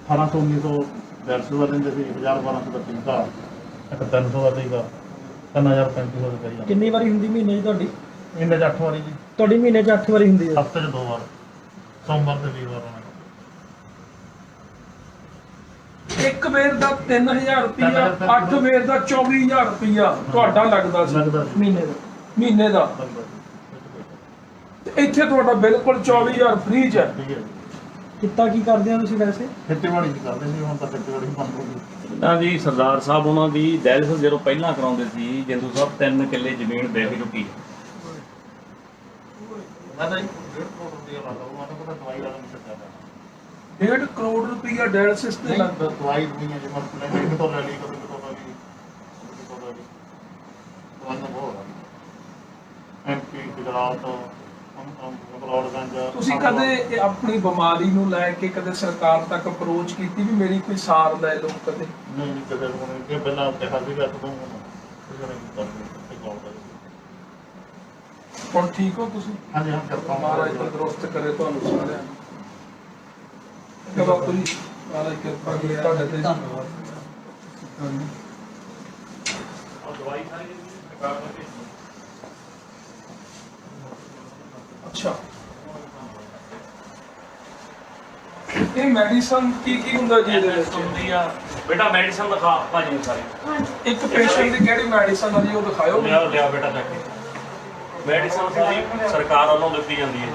1800 1900 150 ਦਾ ਲੈਂਦੇ ਸੀ, 1000 1200 ਦਾ ਟੀਕਾ, ਇੱਕ 300 ਦਾ ਟੀਕਾ, 3000 3500 ਦਾ। ਕਿੰਨੀ ਵਾਰੀ ਹੁੰਦੀ ਮਹੀਨੇ 'ਚ ਤੁਹਾਡੀ? ਮਹੀਨੇ 'ਚ 8 ਵਾਰੀ ਜੀ। ਤੁਹਾਡੀ ਮਹੀਨੇ 'ਚ 8 ਵਾਰੀ ਹੁੰਦੀ ਹੈ? ਹਫ਼ਤੇ 'ਚ 2 ਵਾਰ, ਸੋਮਵਾਰ ਤੇ ਵੀਰਵਾਰ ਹੋਣਾ। ਇੱਕ ਵੇਰ ਦਾ 3000 ਰੁਪਇਆ, 8 ਵੇਰ ਦਾ 24000 ਰੁਪਇਆ ਤੁਹਾਡਾ ਲੱਗਦਾ ਸੀ ਮਹੀਨੇ ਦਾ? ਮਹੀਨੇ ਦਾ। ਤੇ ਇੱਥੇ ਤੁਹਾਡਾ ਬਿਲਕੁਲ 24000 ਫ੍ਰੀ ਚ ਹੈ। ਠੀਕ ਹੈ। ਕਿੱਤਾ ਕੀ ਕਰਦੇ ਹੋ ਤੁਸੀਂ ਵੈਸੇ? ਖੇਤੀਬਾੜੀ ਵੀ ਕਰਦੇ ਸੀ, ਹੁਣ ਤਾਂ ਖੇਤੀਬਾੜੀ ਵੀ ਬੰਦ ਹੋ ਗਈ। ਨਾ ਜੀ ਸਰਦਾਰ ਸਾਹਿਬ ਉਹਨਾਂ ਦੀ ਡਾਇਲਿਸਿਸ ਜਦੋਂ ਪਹਿਲਾਂ ਕਰਾਉਂਦੇ ਸੀ, ਜਿੰਦੂ ਸਾਹਿਬ 3 ਕਿੱਲੇ ਜ਼ਮੀਨ ਬੈਠੀ ਰੁਕੀ। ਮੈਂ ਤਾਂ 1.5 ਕਰੋੜ ਰੁਪਏ ਲਾਦਾ, ਉਹ ਮੈਨੂੰ ਪਤਾ ਦਵਾਈ ਵਾਲਾ ਨਹੀਂ ਸਕਦਾ। 1.5 ਕਰੋੜ ਰੁਪਇਆ ਡਾਇਲਿਸਿਸ ਤੇ ਲੱਗਦਾ। ਦਵਾਈ ਨਹੀਂ ਹੈ ਜੀ, ਮਤਲਬ ਇੱਕ ਤੋਂ ਲੈ ਲਈ, ਕਦੇ ਤੋਂ ਲੈ ਲਈ, ਕਦੇ ਤੋਂ ਲੈ ਲਈ। ਦਵਾਈਆਂ ਬਹੁਤ ਆ। ਐਮਪੀ ਗੁਜਰਾਤ, ਮਕਲੌੜਗੰਜ। ਤੁਸੀਂ ਕਦੇ ਇਹ ਆਪਣੀ ਬਿਮਾਰੀ ਨੂੰ ਲੈ ਕੇ ਕਦੇ ਸਰਕਾਰ ਤੱਕ ਅਪਰੋਚ ਕੀਤੀ ਵੀ ਮੇਰੀ ਕੋਈ ਸਾਰ ਲੈ ਲਓ ਕਦੇ? ਨਹੀਂ ਨਹੀਂ, ਕਦੇ ਨਹੀਂ। ਪਹਿਲਾਂ ਕਿਹਾ ਸੀਗਾ ਤੋਂ ਕਿਸੇ ਨੇ ਕੀਤਾ ਨਹੀਂ। ਹੁਣ ਠੀਕ ਹੋ ਤੁਸੀਂ? ਹਾਂਜੀ ਹਾਂ, ਕਰਤਾ ਮਹਾਰਾਜ ਤੰਦਰੁਸਤ ਕਰੇ ਤੁਹਾਨੂੰ ਸਾਰਿਆਂ ਨੂੰ। ਕਿ ਬਾਪੂ ਜੀ ਮਹਾਰਾਜ ਕਿਰਪਾ ਕਰੇ ਤੁਹਾਡੇ ਤੇ। ਅੱਛਾ, ਇਹ ਮੈਡੀਸਨ ਕੀ ਹੁੰਦਾ ਜੀ ਇਹਦੇ ਵਿੱਚ? ਹੁੰਦੀ ਆ ਬੇਟਾ ਮੈਡੀਸਨ ਦਿਖਾ ਭਾਜੀ ਨੂੰ ਸਾਰੀ। ਇੱਕ ਪੇਸ਼ੈਂਟ ਦੀ ਕਿਹੜੀ ਮੈਡੀਸਨ ਆ ਜੀ ਉਹ ਦਿਖਾਇਓ। ਲਿਆ ਬੇਟਾ ਜਾ ਕੇ ਮੈਡੀਸਨ ਸਾਰੀ ਸਰਕਾਰ ਵੱਲੋਂ ਦਿੱਤੀ ਜਾਂਦੀ ਹੈ।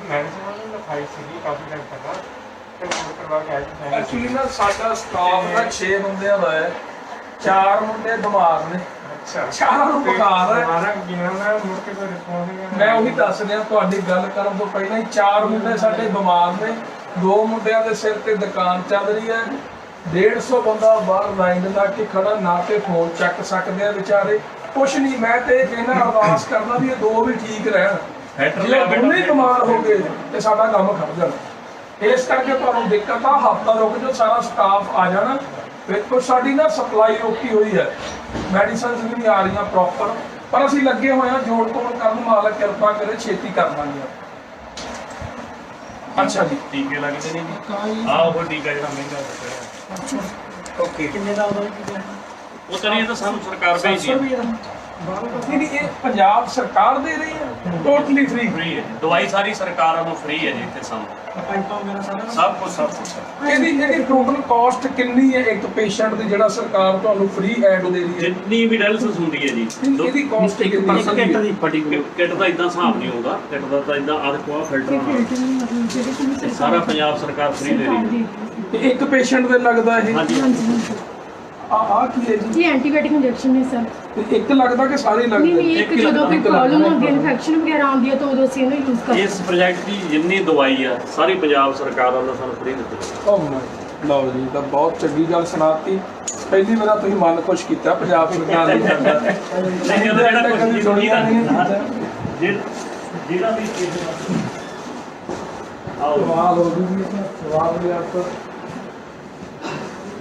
ਮੈਡੀਸਨ ਲਿਖਾਈ ਸੀਗੀ ਕਾਫੀ ਟਾਈਮ ਪਹਿਲਾਂ ਤੇ ਰਿਪੋਰਟ ਕਰਵਾ ਕੇ ਆਏ ਸੀ। ਐਕਚੁਅਲੀ ਨਾ ਸਾਡਾ ਸਟਾਫ ਦਾ 6 ਬੰਦਿਆਂ ਦਾ ਹੈ, 4 ਮੁੰਡੇ ਬਿਮਾਰ ਨੇ, ਅੱਛਾ, 4 ਨੂੰ ਬੁਖਾਰ ਹੈ। ਹਮਾਰਾ ਗਿਣਾ ਨਾ ਮੁੜ ਕੇ ਕੋਈ ਰਿਸਪੌਂਸ ਨਹੀਂ। ਮੈਂ ਉਹੀ ਦੱਸ ਰਿਹਾ ਤੁਹਾਡੀ ਗੱਲ ਕਰਨ ਤੋਂ ਪਹਿਲਾਂ ਹੀ 4 ਮੁੰਡੇ ਸਾਡੇ ਬਿਮਾਰ ਨੇ, 2 ਮੁੰਡਿਆਂ ਦੇ ਸਿਰ ਤੇ ਦੁਕਾਨ ਚੱਲ ਰਹੀ ਹੈ, 150 ਬੰਦਾ ਬਾਹਰ ਲਾਈਨ ਲਾ ਕੇ ਖੜਾ, ਨਾ ਤੇ ਫੋਨ ਚੱਕ ਸਕਦੇ ਆ ਵਿਚਾਰੇ, ਕੁਛ ਨਹੀਂ। ਮੈਂ ਤੇ ਇਹ ਕਹਿਣਾ ਅਰਦਾਸ ਕਰਦਾ ਵੀ ਇਹ 2 ਵੀ ਠੀਕ ਰਹਿਣ, ਜੇ ਉਹ ਦੋਨੇ ਬਿਮਾਰ ਹੋ ਗਏ ਤੇ ਸਾਡਾ ਕੰਮ ਖੜ ਜਾਣਾ। ਇਸ ਕਰਕੇ ਤੁਹਾਨੂੰ ਦਿੱਕਤ ਆ, ਹਫ਼ਤਾ ਰੁਕ ਜਾਓ, ਸਾਰਾ ਸਟਾਫ ਆ ਜਾਣਾ। ਵੇਖੋ ਸਾਡੀ ਨਾ ਸਪਲਾਈ ਰੋਕੀ ਹੋਈ ਹੈ, ਮੈਡੀਸਨਸ ਵੀ ਨਹੀਂ ਆ ਰਹੀਆਂ ਪ੍ਰੋਪਰ, ਪਰ ਅਸੀਂ ਲੱਗੇ ਹੋਏ ਹਾਂ ਜੋੜ ਤੋੜ ਕਰਨ, ਮਾਲਕ ਕਿਰਪਾ ਕਰੇ ਛੇਤੀ ਕਰ ਲਾਂਗੇ। ਅੱਛਾ ਜੀ, ਟੀਕੇ ਲੱਗਦੇ ਨੇ ਜੀ। ਆਹ ਉਹ ਟੀਕਾ ਜਿਹੜਾ ਮਹਿੰਗਾ ਦਿੱਤਾ ਓਕੇ। ਕਿੰਨੇ ਦਾ ਆਉਂਦਾ ਜੀ? ਉਹ ਤਾਂ ਨਹੀਂ, ਤਾਂ ਸਾਨੂੰ ਸਰਕਾਰ ਭੇਜਦੀ ਹੈ। ਨਹੀਂ ਇਹ ਪੰਜਾਬ ਸਰਕਾਰ ਦੇ ਰਹੀ ਹੈ, ਟੋਟਲੀ ਫ੍ਰੀ। ਫ੍ਰੀ ਹੈ ਦਵਾਈ, ਸਾਰੀ ਸਰਕਾਰ ਵੱਲੋਂ ਫ੍ਰੀ ਹੈ ਜੀ ਇੱਥੇ ਸਾਨੂੰ ਪਾਈਪਾਂ ਵਗੈਰਾ ਸਾਰਾ? ਸਭ ਕੁਝ। ਇਹਦੀ ਟੋਟਲ ਕਾਸਟ ਕਿੰਨੀ ਹੈ ਇੱਕ ਪੇਸ਼ੈਂਟ ਦੀ ਜਿਹੜਾ ਸਰਕਾਰ ਤੁਹਾਨੂੰ ਫ੍ਰੀ ਐਡ ਦੇ ਰਹੀ ਹੈ? ਜਿੰਨੀ ਵੀ ਡਾਇਲਿਸਿਸ ਹੁੰਦੀ ਹੈ ਜੀ ਇਹਦੀ ਕਾਸਟ ਇੱਕ ਕਿੰਨੀ ਪਰਸਨ ਹੈ? ਦੀ ਫਟੀ ਕਿੱਟ ਦਾ ਇਦਾਂ ਹਿਸਾਬ ਨਹੀਂ ਹੋਊਗਾ। ਕਿੱਟ ਦਾ ਤਾਂ ਇਦਾਂ ਆਹ ਦੇਖੋ ਆਹ ਫਿਲਟਰ ਸਾਰਾ ਪੰਜਾਬ ਸਰਕਾਰ ਫ੍ਰੀ ਦੇ ਰਹੀ ਹੈ। ਤੇ ਇੱਕ ਪੇਸ਼ੈਂਟ ਦੇ ਲੱਗਦਾ ਇਹ? ਹਾਂਜੀ ਆ ਕੀ ਹੈ ਜੀ? ये एंटीबायोटिक इंजेक्शन है सर। ਤੇ ਇੱਕ ਲੱਗਦਾ ਕਿ ਸਾਰੇ नहीं ਲੱਗਦੇ नहीं ਨੇ? एक जो कोई प्रॉब्लम होती है इन्फेक्शन वगैरह आती है तो उधर से ना यूज कर ਇਸ ਪ੍ਰੋਜੈਕਟ ਦੀ ਜਿੰਨੀ ਦਵਾਈ ਆ ਸਾਰੀ ਪੰਜਾਬ ਸਰਕਾਰ ਵੱਲੋਂ ਸਾਨੂੰ ਫ੍ਰੀ ਦਿੱਤੀ ਹੈ। ਓ ਮਾਈ ਲਓ ਜੀ, ਤਾਂ ਬਹੁਤ ਚੰਗੀ ਗੱਲ ਸੁਣਾਤੀ। ਪਹਿਲੀ ਵਾਰ ਤੁਸੀਂ ਮਨ ਖੁਸ਼ ਕੀਤਾ ਪੰਜਾਬ ਸਰਕਾਰ ਨੇ ਸਾਡਾ। ਨਹੀਂ ਉਹਦਾ ਜਿਹੜਾ ਕੁਝ ਕਦੀ ਸੁਣੀਆਂ ਨਹੀਂ ਇਹ ਚੀਜ਼ਾਂ। ਜਿਹੜਾ ਵੀ ਆਓ ਸਵਾਲ ਹੋ ਜੂਗੀ ਸਵਾਲ ਵੀ ਆਪ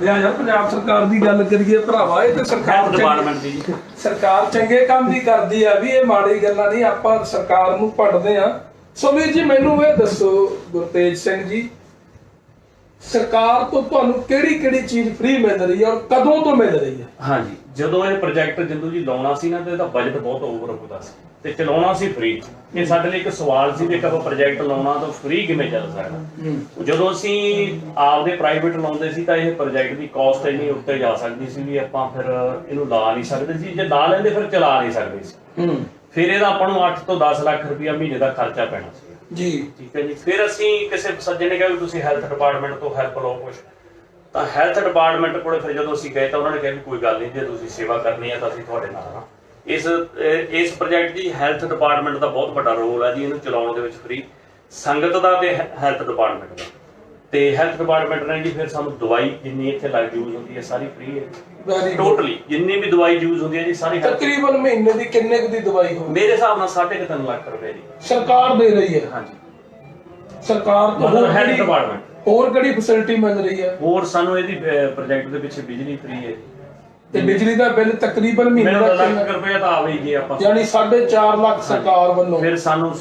ਯਾਰ ਪੰਜਾਬ ਸਰਕਾਰ ਦੀ ਗੱਲ ਕਰੀਏ ਭਰਾਵਾ, ਇਹ ਤੇ ਸਰਕਾਰ ਡਿਪਾਰਟਮੈਂਟ ਦੀ ਜੀ। ਸਰਕਾਰ ਚੰਗੇ ਕੰਮ ਵੀ ਕਰਦੀ ਆ, ਵੀ ਇਹ ਮਾੜੀ ਗੱਲਾਂ ਨਹੀਂ, ਆਪਾਂ ਸਰਕਾਰ ਨੂੰ ਪੜਦੇ ਆ। ਸੋ ਵੀਰ ਜੀ ਮੈਨੂੰ ਇਹ ਦੱਸੋ ਗੁਰਤੇਜ ਸਿੰਘ ਜੀ, ਸਰਕਾਰ ਤੋਂ ਤੁਹਾਨੂੰ ਕਿਹੜੀ ਕਿਹੜੀ ਚੀਜ਼ ਫ੍ਰੀ ਮਿਲ ਰਹੀ ਹੈ ਔਰ ਕਦੋਂ ਤੋਂ ਮਿਲ ਰਹੀ ਹੈ? ਹਾਂਜੀ, ਜਦੋਂ ਇਹ ਪ੍ਰੋਜੈਕਟ ਜਿੰਦੂ ਜੀ ਲਾਉਣਾ ਸੀ ਨਾ ਤੇ ਇਹਦਾ ਬਜਟ ਬਹੁਤ ਓਵਰ ਹੁੰਦਾ ਸੀ ਤੇ ਚਲਾਉਣਾ ਸੀ ਫ੍ਰੀ। ਇਹ ਸਾਡੇ ਲਈ ਇੱਕ ਸਵਾਲ ਸੀ ਵੀ ਇੱਕ ਆਪਾਂ ਪ੍ਰੋਜੈਕਟ ਲਾਉਣਾ ਤਾਂ ਫ੍ਰੀ ਕਿਵੇਂ ਚੱਲ ਸਕਦਾ। ਜਦੋਂ ਅਸੀਂ ਆਪਦੇ ਪ੍ਰਾਈਵੇਟ ਲਾਉਂਦੇ ਸੀ ਤਾਂ ਇਹ ਪ੍ਰੋਜੈਕਟ ਦੀ ਕਾਸਟ ਇੰਨੀ ਉੱਤੇ ਜਾ ਸਕਦੀ ਸੀ ਵੀ ਆਪਾਂ ਫਿਰ ਇਹਨੂੰ ਲਾ ਨਹੀਂ ਸਕਦੇ ਸੀ, ਜੇ ਲਾ ਲੈਂਦੇ ਫਿਰ ਚਲਾ ਨਹੀਂ ਸਕਦੇ ਸੀ। ਫਿਰ ਇਹਦਾ ਆਪਾਂ ਨੂੰ 8 ਤੋਂ 10 ਲੱਖ ਰੁਪਇਆ ਮਹੀਨੇ ਦਾ ਖਰਚਾ ਪੈਣਾ ਸੀ ਜੀ। ਠੀਕ ਹੈ ਜੀ। ਫਿਰ ਅਸੀਂ ਕਿਸੇ ਸੱਜਣ ਨੇ ਕਿਹਾ ਵੀ ਤੁਸੀਂ ਹੈਲਥ ਡਿਪਾਰਟਮੈਂਟ ਤੋਂ ਹੈਲਪ ਲਓ ਕੁਛ, ਤਾਂ ਹੈਲਥ ਡਿਪਾਰਟਮੈਂਟ ਕੋਲੇ ਫਿਰ ਜਦੋਂ ਅਸੀਂ ਗਏ ਤਾਂ ਉਹਨਾਂ ਨੇ ਕਿਹਾ ਵੀ ਕੋਈ ਗੱਲ ਨਹੀਂ, ਜੇ ਤੁਸੀਂ ਸੇਵਾ ਕਰਨੀ ਹੈ ਤਾਂ ਅਸੀਂ ਤੁਹਾਡੇ ਨਾਲ ਹਾਂ। ਇਸ ਪ੍ਰੋਜੈਕਟ ਦੀ ਹੈਲਥ ਡਿਪਾਰਟਮੈਂਟ ਦਾ ਬਹੁਤ ਵੱਡਾ ਰੋਲ ਹੈ ਜੀ, ਇਹਨੂੰ ਚਲਾਉਣ ਦੇ ਵਿੱਚ ਫ੍ਰੀ ਸੰਗਤ ਦਾ ਤੇ ਹੈਲਥ ਡਿਪਾਰਟਮੈਂਟ ਦਾ। ਤੇ ਹੈਲਥ ਡਿਪਾਰਟਮੈਂਟ ਨੇ ਜੀ ਫਿਰ ਸਾਨੂੰ ਦਵਾਈ ਜਿੰਨੀ ਇੱਥੇ ਲੱਗ ਯੂਜ਼ ਹੁੰਦੀ ਹੈ ਸਾਰੀ ਫ੍ਰੀ ਹੈ। ਵੈਰੀ ਟੋਟਲੀ ਜਿੰਨੀ ਵੀ ਦਵਾਈ ਯੂਜ਼ ਹੁੰਦੀ ਹੈ ਜੀ ਸਾਰੀ ਤਕਰੀਬਨ ਮਹੀਨੇ ਦੀ ਕਿੰਨੇ ਕੁ ਦੀ ਦਵਾਈ ਹੋਵੇ? ਮੇਰੇ ਹਿਸਾਬ ਨਾਲ 3.5 ਲੱਖ ਰੁਪਏ ਦੀ ਸਰਕਾਰ ਦੇ ਰਹੀ ਹੈ? ਹਾਂਜੀ, ਸਰਕਾਰ ਤੋਂ ਮਤਲਬ ਹੋਰ ਹੈਲਥ ਕਿਹੜੀ ਡਿਪਾਰਟਮੈਂਟ। ਹੋਰ ਕਿਹੜੀ ਫੈਸਿਲਿਟੀ ਮਿਲ ਰਹੀ ਹੈ? ਹੋਰ ਸਾਨੂੰ ਇਹਦੀ ਪ੍ਰੋਜੈਕਟ ਦੇ ਪਿੱਛੇ ਬਿਜਲੀ ਫ੍ਰੀ ਹੈ ਤੇ ਬਿਜਲੀ ਦਾ ਬਿੱਲ ਤਕਰੀਬਨ ਮਹੀਨੇ ਮੈਨੂੰ ਦਾ ਲੱਖ ਰੁਪਏ ਤਾਂ ਆਵੇ ਜੀ ਆਪਾਂ। ਯਾਨੀ 4.5 ਲੱਖ ਸਰਕਾਰ ਵੱਲੋਂ। ਫਿਰ ਸਾਨੂੰ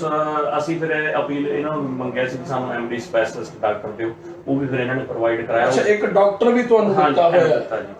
ਅਸੀਂ ਫਿਰ ਅਪੀਲ ਇਹਨਾਂ ਨੂੰ ਮੰਗਿਆ ਸੀ ਕਿ ਸਾਨੂੰ ਐਮਡੀ ਸਪੈਸ਼ਲਿਸਟ ਡਾਕਟਰ ਦਿਓ, ਉਹ ਵੀ ਫਿਰ ਇਹਨਾਂ ਨੇ ਪ੍ਰੋਵਾਈਡ ਕਰਾਇਆ। ਅੱਛਾ, ਇੱਕ ਡਾਕਟਰ ਵੀ ਤੁਹਾਨੂੰ ਦਿੱਤਾ ਹੋਇਆ ਹੈ? ਦਿੱਤਾ ਜੀ।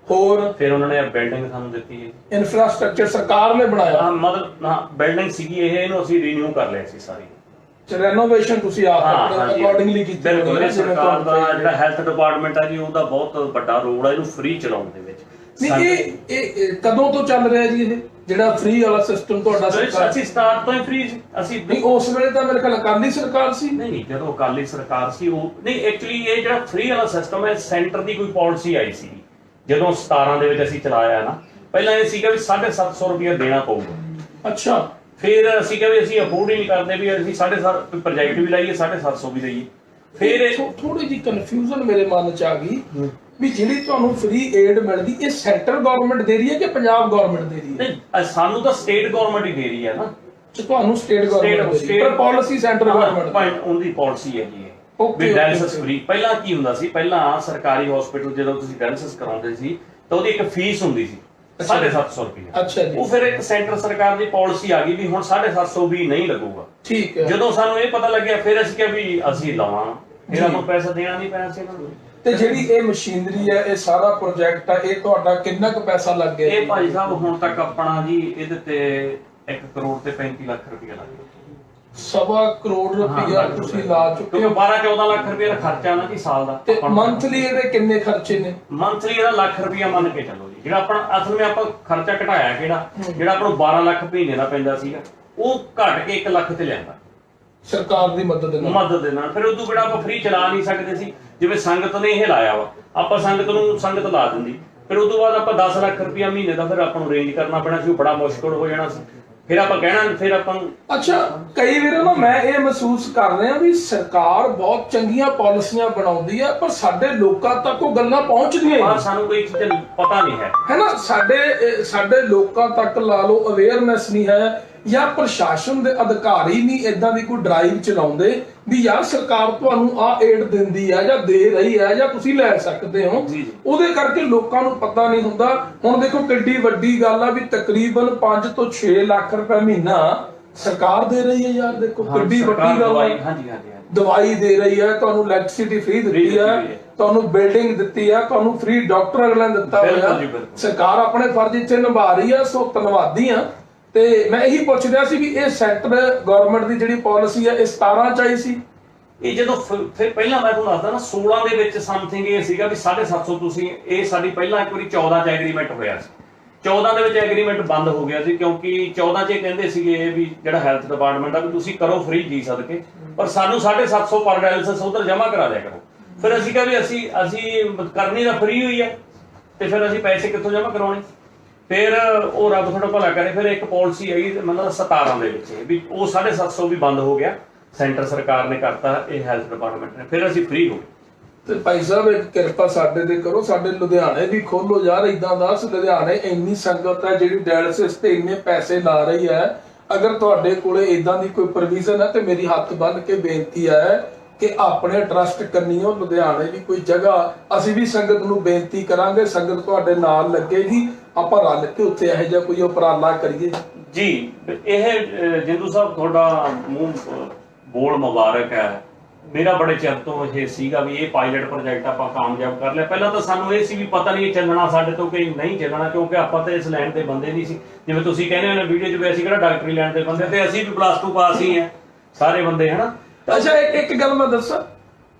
ਹੋਰ ਫਿਰ ਉਹਨਾਂ ਨੇ ਬਿਲਡਿੰਗ ਸਾਨੂੰ ਦਿੱਤੀ ਹੈ। ਇਨਫਰਾਸਟ੍ਰਕਚਰ ਸਰਕਾਰ ਨੇ ਬਣਾਇਆ? ਹਾਂ, ਮਤਲਬ ਹਾਂ ਬਿਲਡਿੰਗ ਸੀਗੀ ਇਹ, ਇਹਨੂੰ ਅਸੀਂ ਰੀਨਿਊ ਕਰ ਲਿਆ ਸੀ ਸਾਰੀ। ਰੈਨੋਵੇਸ਼ਨ ਤੁਸੀਂ ਆਪ ਅਕੋਰਡਿੰਗਲੀ ਕੀਤੀ? ਬਿਲਕੁਲ। ਸਰਕਾਰ ਦਾ ਜਿਹੜਾ ਹੈਲਥ ਡਿਪਾਰਟਮੈਂਟ ਆ ਜੀ ਉਹਦਾ ਬਹੁਤ ਵੱਡਾ ਰੋਲ ਆ ਇਹਨੂੰ ਫ੍ਰੀ ਚਲਾਉਣ ਦੇ ਵਿੱਚ। ਨਹੀਂ ਇਹ ਕਦੋਂ ਤੋਂ ਚੱਲ ਰਿਹਾ ਜੀ ਇਹ ਜਿਹੜਾ ਫ੍ਰੀ ਵਾਲਾ ਸਿਸਟਮ ਤੁਹਾਡਾ? ਸਰਕਾਰ ਅਸੀਂ ਸਟਾਰਟ ਤੋਂ ਹੀ ਫ੍ਰੀ ਸੀ। ਅਸੀਂ ਨਹੀਂ ਉਸ ਵੇਲੇ ਤਾਂ ਮੇਰੇ ਖਿਆਲ ਅਕਾਲੀ ਸਰਕਾਰ ਸੀ। ਨਹੀਂ, ਜਦੋਂ ਅਕਾਲੀ ਸਰਕਾਰ ਸੀ ਉਹ ਨਹੀਂ, ਐਕਚੁਅਲੀ ਇਹ ਜਿਹੜਾ ਫ੍ਰੀ ਵਾਲਾ ਸਿਸਟਮ ਹੈ ਸੈਂਟਰ ਦੀ ਕੋਈ ਪਾਲਿਸੀ ਆਈ ਸੀ ਜਦੋਂ 17 ਦੇ ਵਿੱਚ ਅਸੀਂ ਚਲਾਇਆ ਨਾ। ਪਹਿਲਾਂ ਇਹ ਸੀਗਾ ਵੀ 750 ਰੁਪਇਆ ਦੇਣਾ ਪਊਗਾ। ਅੱਛਾ। ਫਿਰ ਅਸੀਂ ਕਿਹਾ ਵੀ ਅਸੀਂ ਅਫੋਰਡ ਹੀ ਨਹੀਂ ਕਰਦੇ ਵੀ ਅਸੀਂ 750 ਪ੍ਰੋਜੈਕਟ ਵੀ ਲਾਈਏ 750 ਵੀ ਲਈਏ। ਫਿਰ ਥੋੜੀ ਜਿਹੀ ਕਨਫਿਊਜ਼ਨ ਮੇਰੇ ਮਨ ਚ ਆ ਗਈ ਵੀ ਜਿਹੜੀ ਤੁਹਾਨੂੰ ਫ੍ਰੀ ਏਡ ਮਿਲਦੀ ਇਹ ਸੈਂਟਰ ਗਵਰਨਮੈਂਟ ਦੇ ਰਹੀ ਹੈ ਕਿ ਪੰਜਾਬ ਗਵਰਨਮੈਂਟ ਦੇ ਰਹੀ ਹੈ? ਨਹੀਂ, ਸਾਨੂੰ ਤਾਂ ਸਟੇਟ ਗਵਰਨਮੈਂਟ ਹੀ ਦੇ ਰਹੀ ਹੈ ਨਾ। ਤੁਹਾਨੂੰ ਸਟੇਟ ਗਵਰਨਮੈਂਟ ਦੀ ਪਰ ਪਾਲਿਸੀ ਸੈਂਟਰ ਗਵਰਨਮੈਂਟ ਉਹਦੀ ਪਾਲਿਸੀ ਹੈ ਜੀ ਇਹ ਵੀ ਡਾਇਲਿਸਿਸ ਫ੍ਰੀ। ਪਹਿਲਾਂ ਕੀ ਹੁੰਦਾ ਸੀ, ਪਹਿਲਾਂ ਸਰਕਾਰੀ ਹਸਪੀਟਲ ਜਦੋਂ ਤੁਸੀਂ ਡਾਇਲਿਸਿਸ ਕਰਾਉਂਦੇ ਸੀ ਤਾਂ ਉਹਦੀ ਇੱਕ ਫੀਸ ਹੁੰਦੀ ਸੀ 750 ਰੁਪਏ। ਅੱਛਾ ਜੀ। ਉਹ ਫਿਰ ਇੱਕ ਸੈਂਟਰ ਸਰਕਾਰ ਦੀ ਪਾਲਿਸੀ ਆ ਗਈ ਵੀ ਹੁਣ 750 ਵੀ ਨਹੀਂ ਲੱਗੂਗਾ। ਠੀਕ ਹੈ। ਜਦੋਂ ਸਾਨੂੰ ਇਹ ਪਤਾ ਲੱਗਿਆ ਫਿਰ ਅਸੀਂ ਕਿਹਾ ਵੀ ਅਸੀਂ ਲਾਵਾਂ ਫਿਰ ਆਪਾਂ ਪੈਸਾ ਦੇਣਾ ਨਹੀਂ ਪੈਣਾ ਸੀ ਇਹਨਾਂ ਨੂੰ। ਤੇ ਜਿਹੜੀ ਇਹ ਮਸ਼ੀਨਰੀ ਹੈ, ਇਹ ਸਾਰਾ ਪ੍ਰੋਜੈਕਟ ਹੈ, ਇਹ ਤੁਹਾਡਾ ਕਿੰਨਾ ਕੁ ਪੈਸਾ ਲੱਗ ਗਿਆ? ਇਹ ਭਾਈ ਸਾਹਿਬ ਹੁਣ ਤੱਕ ਆਪਣਾ ਜੀ ਇਹਦੇ ਤੇ 1 ਕਰੋੜ ਤੇ 35 ਲੱਖ ਰੁਪਇਆ ਲੱਗ ਗਿਆ। 1.25 ਕਰੋੜ ਰੁਪਇਆ ਤੁਸੀਂ ਲਾ ਚੁੱਕੇ ਕਿਉਂਕਿ ਹੋ। 12-14 ਲੱਖ ਰੁਪਏ ਦਾ ਖਰਚਾ ਨਾ ਜੀ ਸਾਲ ਦਾ। ਤੇ ਮੰਥਲੀ ਇਹਦੇ ਕਿੰਨੇ ਖਰਚੇ ਨੇ? ਮੰਥਲੀ ਇਹਦਾ ਲੱਖ ਰੁਪਇਆ ਮੰਨ ਕੇ ਚੱਲੋ ਜੀ। ਜਿਹੜਾ ਆਪਣਾ ਅਸਲ ਵਿੱਚ ਆਪਾਂ ਖਰਚਾ ਘਟਾਇਆ ਕਿਹੜਾ, ਜਿਹੜਾ ਆਪਾਂ ਨੂੰ 12 ਲੱਖ ਮਹੀਨੇ ਦਾ ਪੈਂਦਾ ਸੀਗਾ, ਉਹ ਘਟ ਕੇ 1 ਲੱਖ ਤੇ ਲਿਆਂਦਾ ਸਰਕਾਰ ਦੀ ਮਦਦ ਨਾਲ। ਫਿਰ ਉਦੋਂ ਬਿਨਾਂ ਆਪਾਂ ਫ੍ਰੀ ਚਲਾ ਨਹੀਂ ਸਕਦੇ ਸੀ। ਜਿਵੇਂ ਸੰਗਤ ਨੇ ਇਹ ਲਾਇਆ ਵਾ, ਆਪਾਂ ਸੰਗਤ ਲਾ ਦਿੰਦੀ, ਫਿਰ ਉਦੋਂ ਬਾਅਦ ਆਪਾਂ 10 ਲੱਖ ਰੁਪਇਆ ਮਹੀਨੇ ਦਾ ਫਿਰ ਆਪਾਂ ਨੂੰ ਅਰੇਂਜ ਕਰਨਾ ਪੈਣਾ ਸੀ। ਉਹ ਬੜਾ ਮੁਸ਼ਕਲ ਹੋ ਜਾਣਾ ਸੀ। ਫਿਰ ਆਪਾਂ ਕਹਿਣਾ, ਫਿਰ ਆਪਾਂ ਨੂੰ ਅੱਛਾ, ਕਈ ਵਾਰ ਨਾ ਮੈਂ ਇਹ ਮਹਿਸੂਸ ਕਰ ਰਿਹਾ ਵੀ ਸਰਕਾਰ ਬਹੁਤ ਚੰਗੀਆਂ ਪਾਲਿਸੀਆਂ ਬਣਾਉਂਦੀ ਹੈ, ਪਰ ਸਾਡੇ ਲੋਕਾਂ ਤੱਕ ਉਹ ਗੱਲਾਂ ਪਹੁੰਚਦੀਆਂ ਨਹੀਂ। ਸਾਨੂੰ ਕੋਈ ਚੀਜ਼ ਪਤਾ ਨਹੀਂ ਹੈ ਨਾ, ਸਾਡੇ ਲੋਕਾਂ ਤੱਕ ਲਾ ਲਓ ਅਵੇਅਰਨੈਸ ਨਹੀਂ ਹੈ, ਜਾਂ ਪ੍ਰਸ਼ਾਸਨ ਦੇ ਅਧਿਕਾਰੀ ਨਹੀਂ ਇਦਾਂ ਦੀ ਕੋਈ ਡਰਾਈਵ ਚਲਾਉਂਦੇ ਵੀ ਯਾਰ ਸਰਕਾਰ ਤੁਹਾਨੂੰ ਆ ਏਡ ਦਿੰਦੀ ਹੈ ਜਾਂ ਦੇ ਰਹੀ ਹੈ ਜਾਂ ਤੁਸੀਂ ਲੈ ਸਕਦੇ ਹੋ। ਉਹਦੇ ਕਰਕੇ ਲੋਕਾਂ ਨੂੰ ਪਤਾ ਨਹੀਂ ਹੁੰਦਾ। ਹੁਣ ਦੇਖੋ ਕਿੱਡੀ ਵੱਡੀ ਗੱਲ ਆ ਵੀ ਤਕਰੀਬਨ 5 ਤੋਂ 6 ਲੱਖ ਰੁਪਏ ਮਹੀਨਾ ਸਰਕਾਰ ਦੇ ਰਹੀ ਹੈ। ਯਾਰ ਦੇਖੋ ਕਿੱਡੀ ਵੱਡੀ ਗੱਲ ਹੈ। ਦਵਾਈ ਦੇ ਰਹੀ ਹੈ, ਤੁਹਾਨੂੰ ਇਲੈਕਟ੍ਰਿਸਿਟੀ ਫ੍ਰੀ ਦਿੱਤੀ ਹੈ, ਤੁਹਾਨੂੰ ਬਿਲਡਿੰਗ ਦਿੱਤੀ ਹੈ, ਤੁਹਾਨੂੰ ਫ੍ਰੀ ਡਾਕਟਰ ਅਗਲੇ ਨੇ ਦਿੱਤਾ ਹੋਇਆ। ਸਰਕਾਰ ਆਪਣੇ ਫਰਜ਼ ਇੱਥੇ ਨਿਭਾ ਰਹੀ ਹੈ, ਸੋ ਧੰਨਵਾਦੀ ਆ। ਤੇ ਮੈਂ ਇਹੀ ਪੁੱਛ ਰਿਹਾ ਸੀ ਵੀ ਇਹ ਸੈਂਟਰ ਗਵਰਨਮੈਂਟ ਦੀ ਜਿਹੜੀ ਪਾਲਿਸੀ ਹੈ, ਇਹ 17 ਚ ਆਈ ਸੀ। ਇਹ ਜਦੋਂ ਫਿਰ ਪਹਿਲਾਂ ਮੈਂ ਤੁਹਾਨੂੰ ਦੱਸਦਾ ਨਾ 16 ਦੇ ਵਿੱਚ ਸਮਥਿੰਗ ਇਹ ਸੀਗਾ ਵੀ 750 ਤੁਸੀਂ ਇਹ ਸਾਡੀ ਪਹਿਲਾਂ ਇੱਕ ਵਾਰੀ 14 ਚ ਐਗਰੀਮੈਂਟ ਹੋਇਆ ਸੀ। 14 ਦੇ ਵਿੱਚ ਐਗਰੀਮੈਂਟ ਬੰਦ ਹੋ ਗਿਆ ਸੀ ਕਿਉਂਕਿ 14 ਚ ਇਹ ਕਹਿੰਦੇ ਸੀਗੇ ਵੀ ਜਿਹੜਾ ਹੈਲਥ ਡਿਪਾਰਟਮੈਂਟ ਆ ਵੀ ਤੁਸੀਂ ਕਰੋ ਫ੍ਰੀ ਜੀ ਸਦਕੇ, ਪਰ ਸਾਨੂੰ 750 ਪਰ ਡਾਇਲਿਸਿਸ ਉਧਰ ਜਮ੍ਹਾਂ ਕਰਾ ਦਿਆ ਕਰੋ। ਫਿਰ ਅਸੀਂ ਕਿਹਾ ਵੀ ਅਸੀਂ ਕਰਨੀ ਤਾਂ ਫ੍ਰੀ ਹੋਈ ਹੈ ਤੇ ਫਿਰ ਅਸੀਂ ਪੈਸੇ ਕਿੱਥੋਂ ਜਮ੍ਹਾਂ ਕਰਾਉਣੇ। ਫਿਰ ਉਹ ਰੱਬ ਤੁਹਾਡਾ ਭਲਾ ਕਰੇ, ਫਿਰ ਇੱਕ ਪਾਲਿਸੀ ਆਈ ਮਤਲਬ 17 ਦੇ ਵਿੱਚ ਵੀ ਉਹ 750 ਵੀ ਬੰਦ ਹੋ ਗਿਆ। ਸੈਂਟਰ ਸਰਕਾਰ ਨੇ ਕਰਤਾ, ਇਹ ਹੈਲਥ ਡਿਪਾਰਟਮੈਂਟ ਨੇ, ਫਿਰ ਅਸੀਂ ਫ੍ਰੀ ਹੋ ਗਏ। ਤੇ ਭਾਈ ਸਾਹਿਬ ਇੱਕ ਕਿਰਪਾ ਸਾਡੇ ਤੇ ਕਰੋ, ਸਾਡੇ ਲੁਧਿਆਣੇ ਵੀ ਖੋਲੋ ਯਾਰ। ਇਦਾਂ ਦਾ ਲੁਧਿਆਣੇ ਇੰਨੀ ਸੰਗਤ ਹੈ ਜਿਹੜੀ ਡਾਇਲਿਸਿਸ ਤੇ ਇੰਨੇ ਪੈਸੇ ਲਾ ਰਹੀ ਹੈ। ਅਗਰ ਤੁਹਾਡੇ ਕੋਲੇ ਇਦਾਂ ਦੀ ਕੋਈ ਪ੍ਰੋਵੀਜ਼ਨ ਹੈ ਤੇ ਮੇਰੀ ਹੱਥ ਬੰਨ ਕੇ ਬੇਨਤੀ ਹੈ ਕਿ ਆਪਣੇ ਟਰਸਟ ਕੰਨੀਓ ਲੁਧਿਆਣੇ ਵੀ ਕੋਈ ਜਗ੍ਹਾ, ਅਸੀਂ ਵੀ ਸੰਗਤ ਨੂੰ ਬੇਨਤੀ ਕਰਾਂਗੇ, ਸੰਗਤ ਤੁਹਾਡੇ ਨਾਲ ਲੱਗੇਗੀ, ਆਪਾਂ ਰਲ ਕੇ ਉੱਥੇ ਇਹੋ ਜਿਹਾ ਕੋਈ ਉਪਰਾਲਾ ਕਰੀਏ ਜੀ। ਇਹ ਜਿੰਦੂ ਸਾਹਿਬ ਤੁਹਾਡਾ ਮੂੰਹ ਬੋਲ ਮੁਬਾਰਕ ਹੈ। ਮੇਰਾ ਬੜੇ ਚਿਰ ਤੋਂ ਇਹ ਸੀਗਾ ਵੀ ਇਹ ਪਾਇਲਟ ਪ੍ਰੋਜੈਕਟ ਆਪਾਂ ਕਾਮਯਾਬ ਕਰ ਲਿਆ। ਪਹਿਲਾਂ ਤਾਂ ਸਾਨੂੰ ਇਹ ਸੀ ਵੀ ਪਤਾ ਨਹੀਂ ਇਹ ਚੱਲਣਾ ਸਾਡੇ ਤੋਂ ਕਿ ਨਹੀਂ ਚੱਲਣਾ, ਕਿਉਂਕਿ ਆਪਾਂ ਤਾਂ ਇਸ ਲਾਈਨ ਦੇ ਬੰਦੇ ਨਹੀਂ ਸੀ। ਜਿਵੇਂ ਤੁਸੀਂ ਕਹਿੰਦੇ ਹੋ ਨਾ ਵੀਡੀਓ 'ਚ ਵੀ ਅਸੀਂ ਕਿਹੜਾ ਡਾਕਟਰੀ ਲਾਈਨ ਦੇ ਬੰਦੇ, ਤੇ ਅਸੀਂ ਵੀ +2 ਪਾਸ ਹੀ ਆ ਸਾਰੇ ਬੰਦੇ, ਹਨਾ। ਅੱਛਾ, ਇੱਕ ਗੱਲ ਮੈਂ ਦੱਸਾਂ,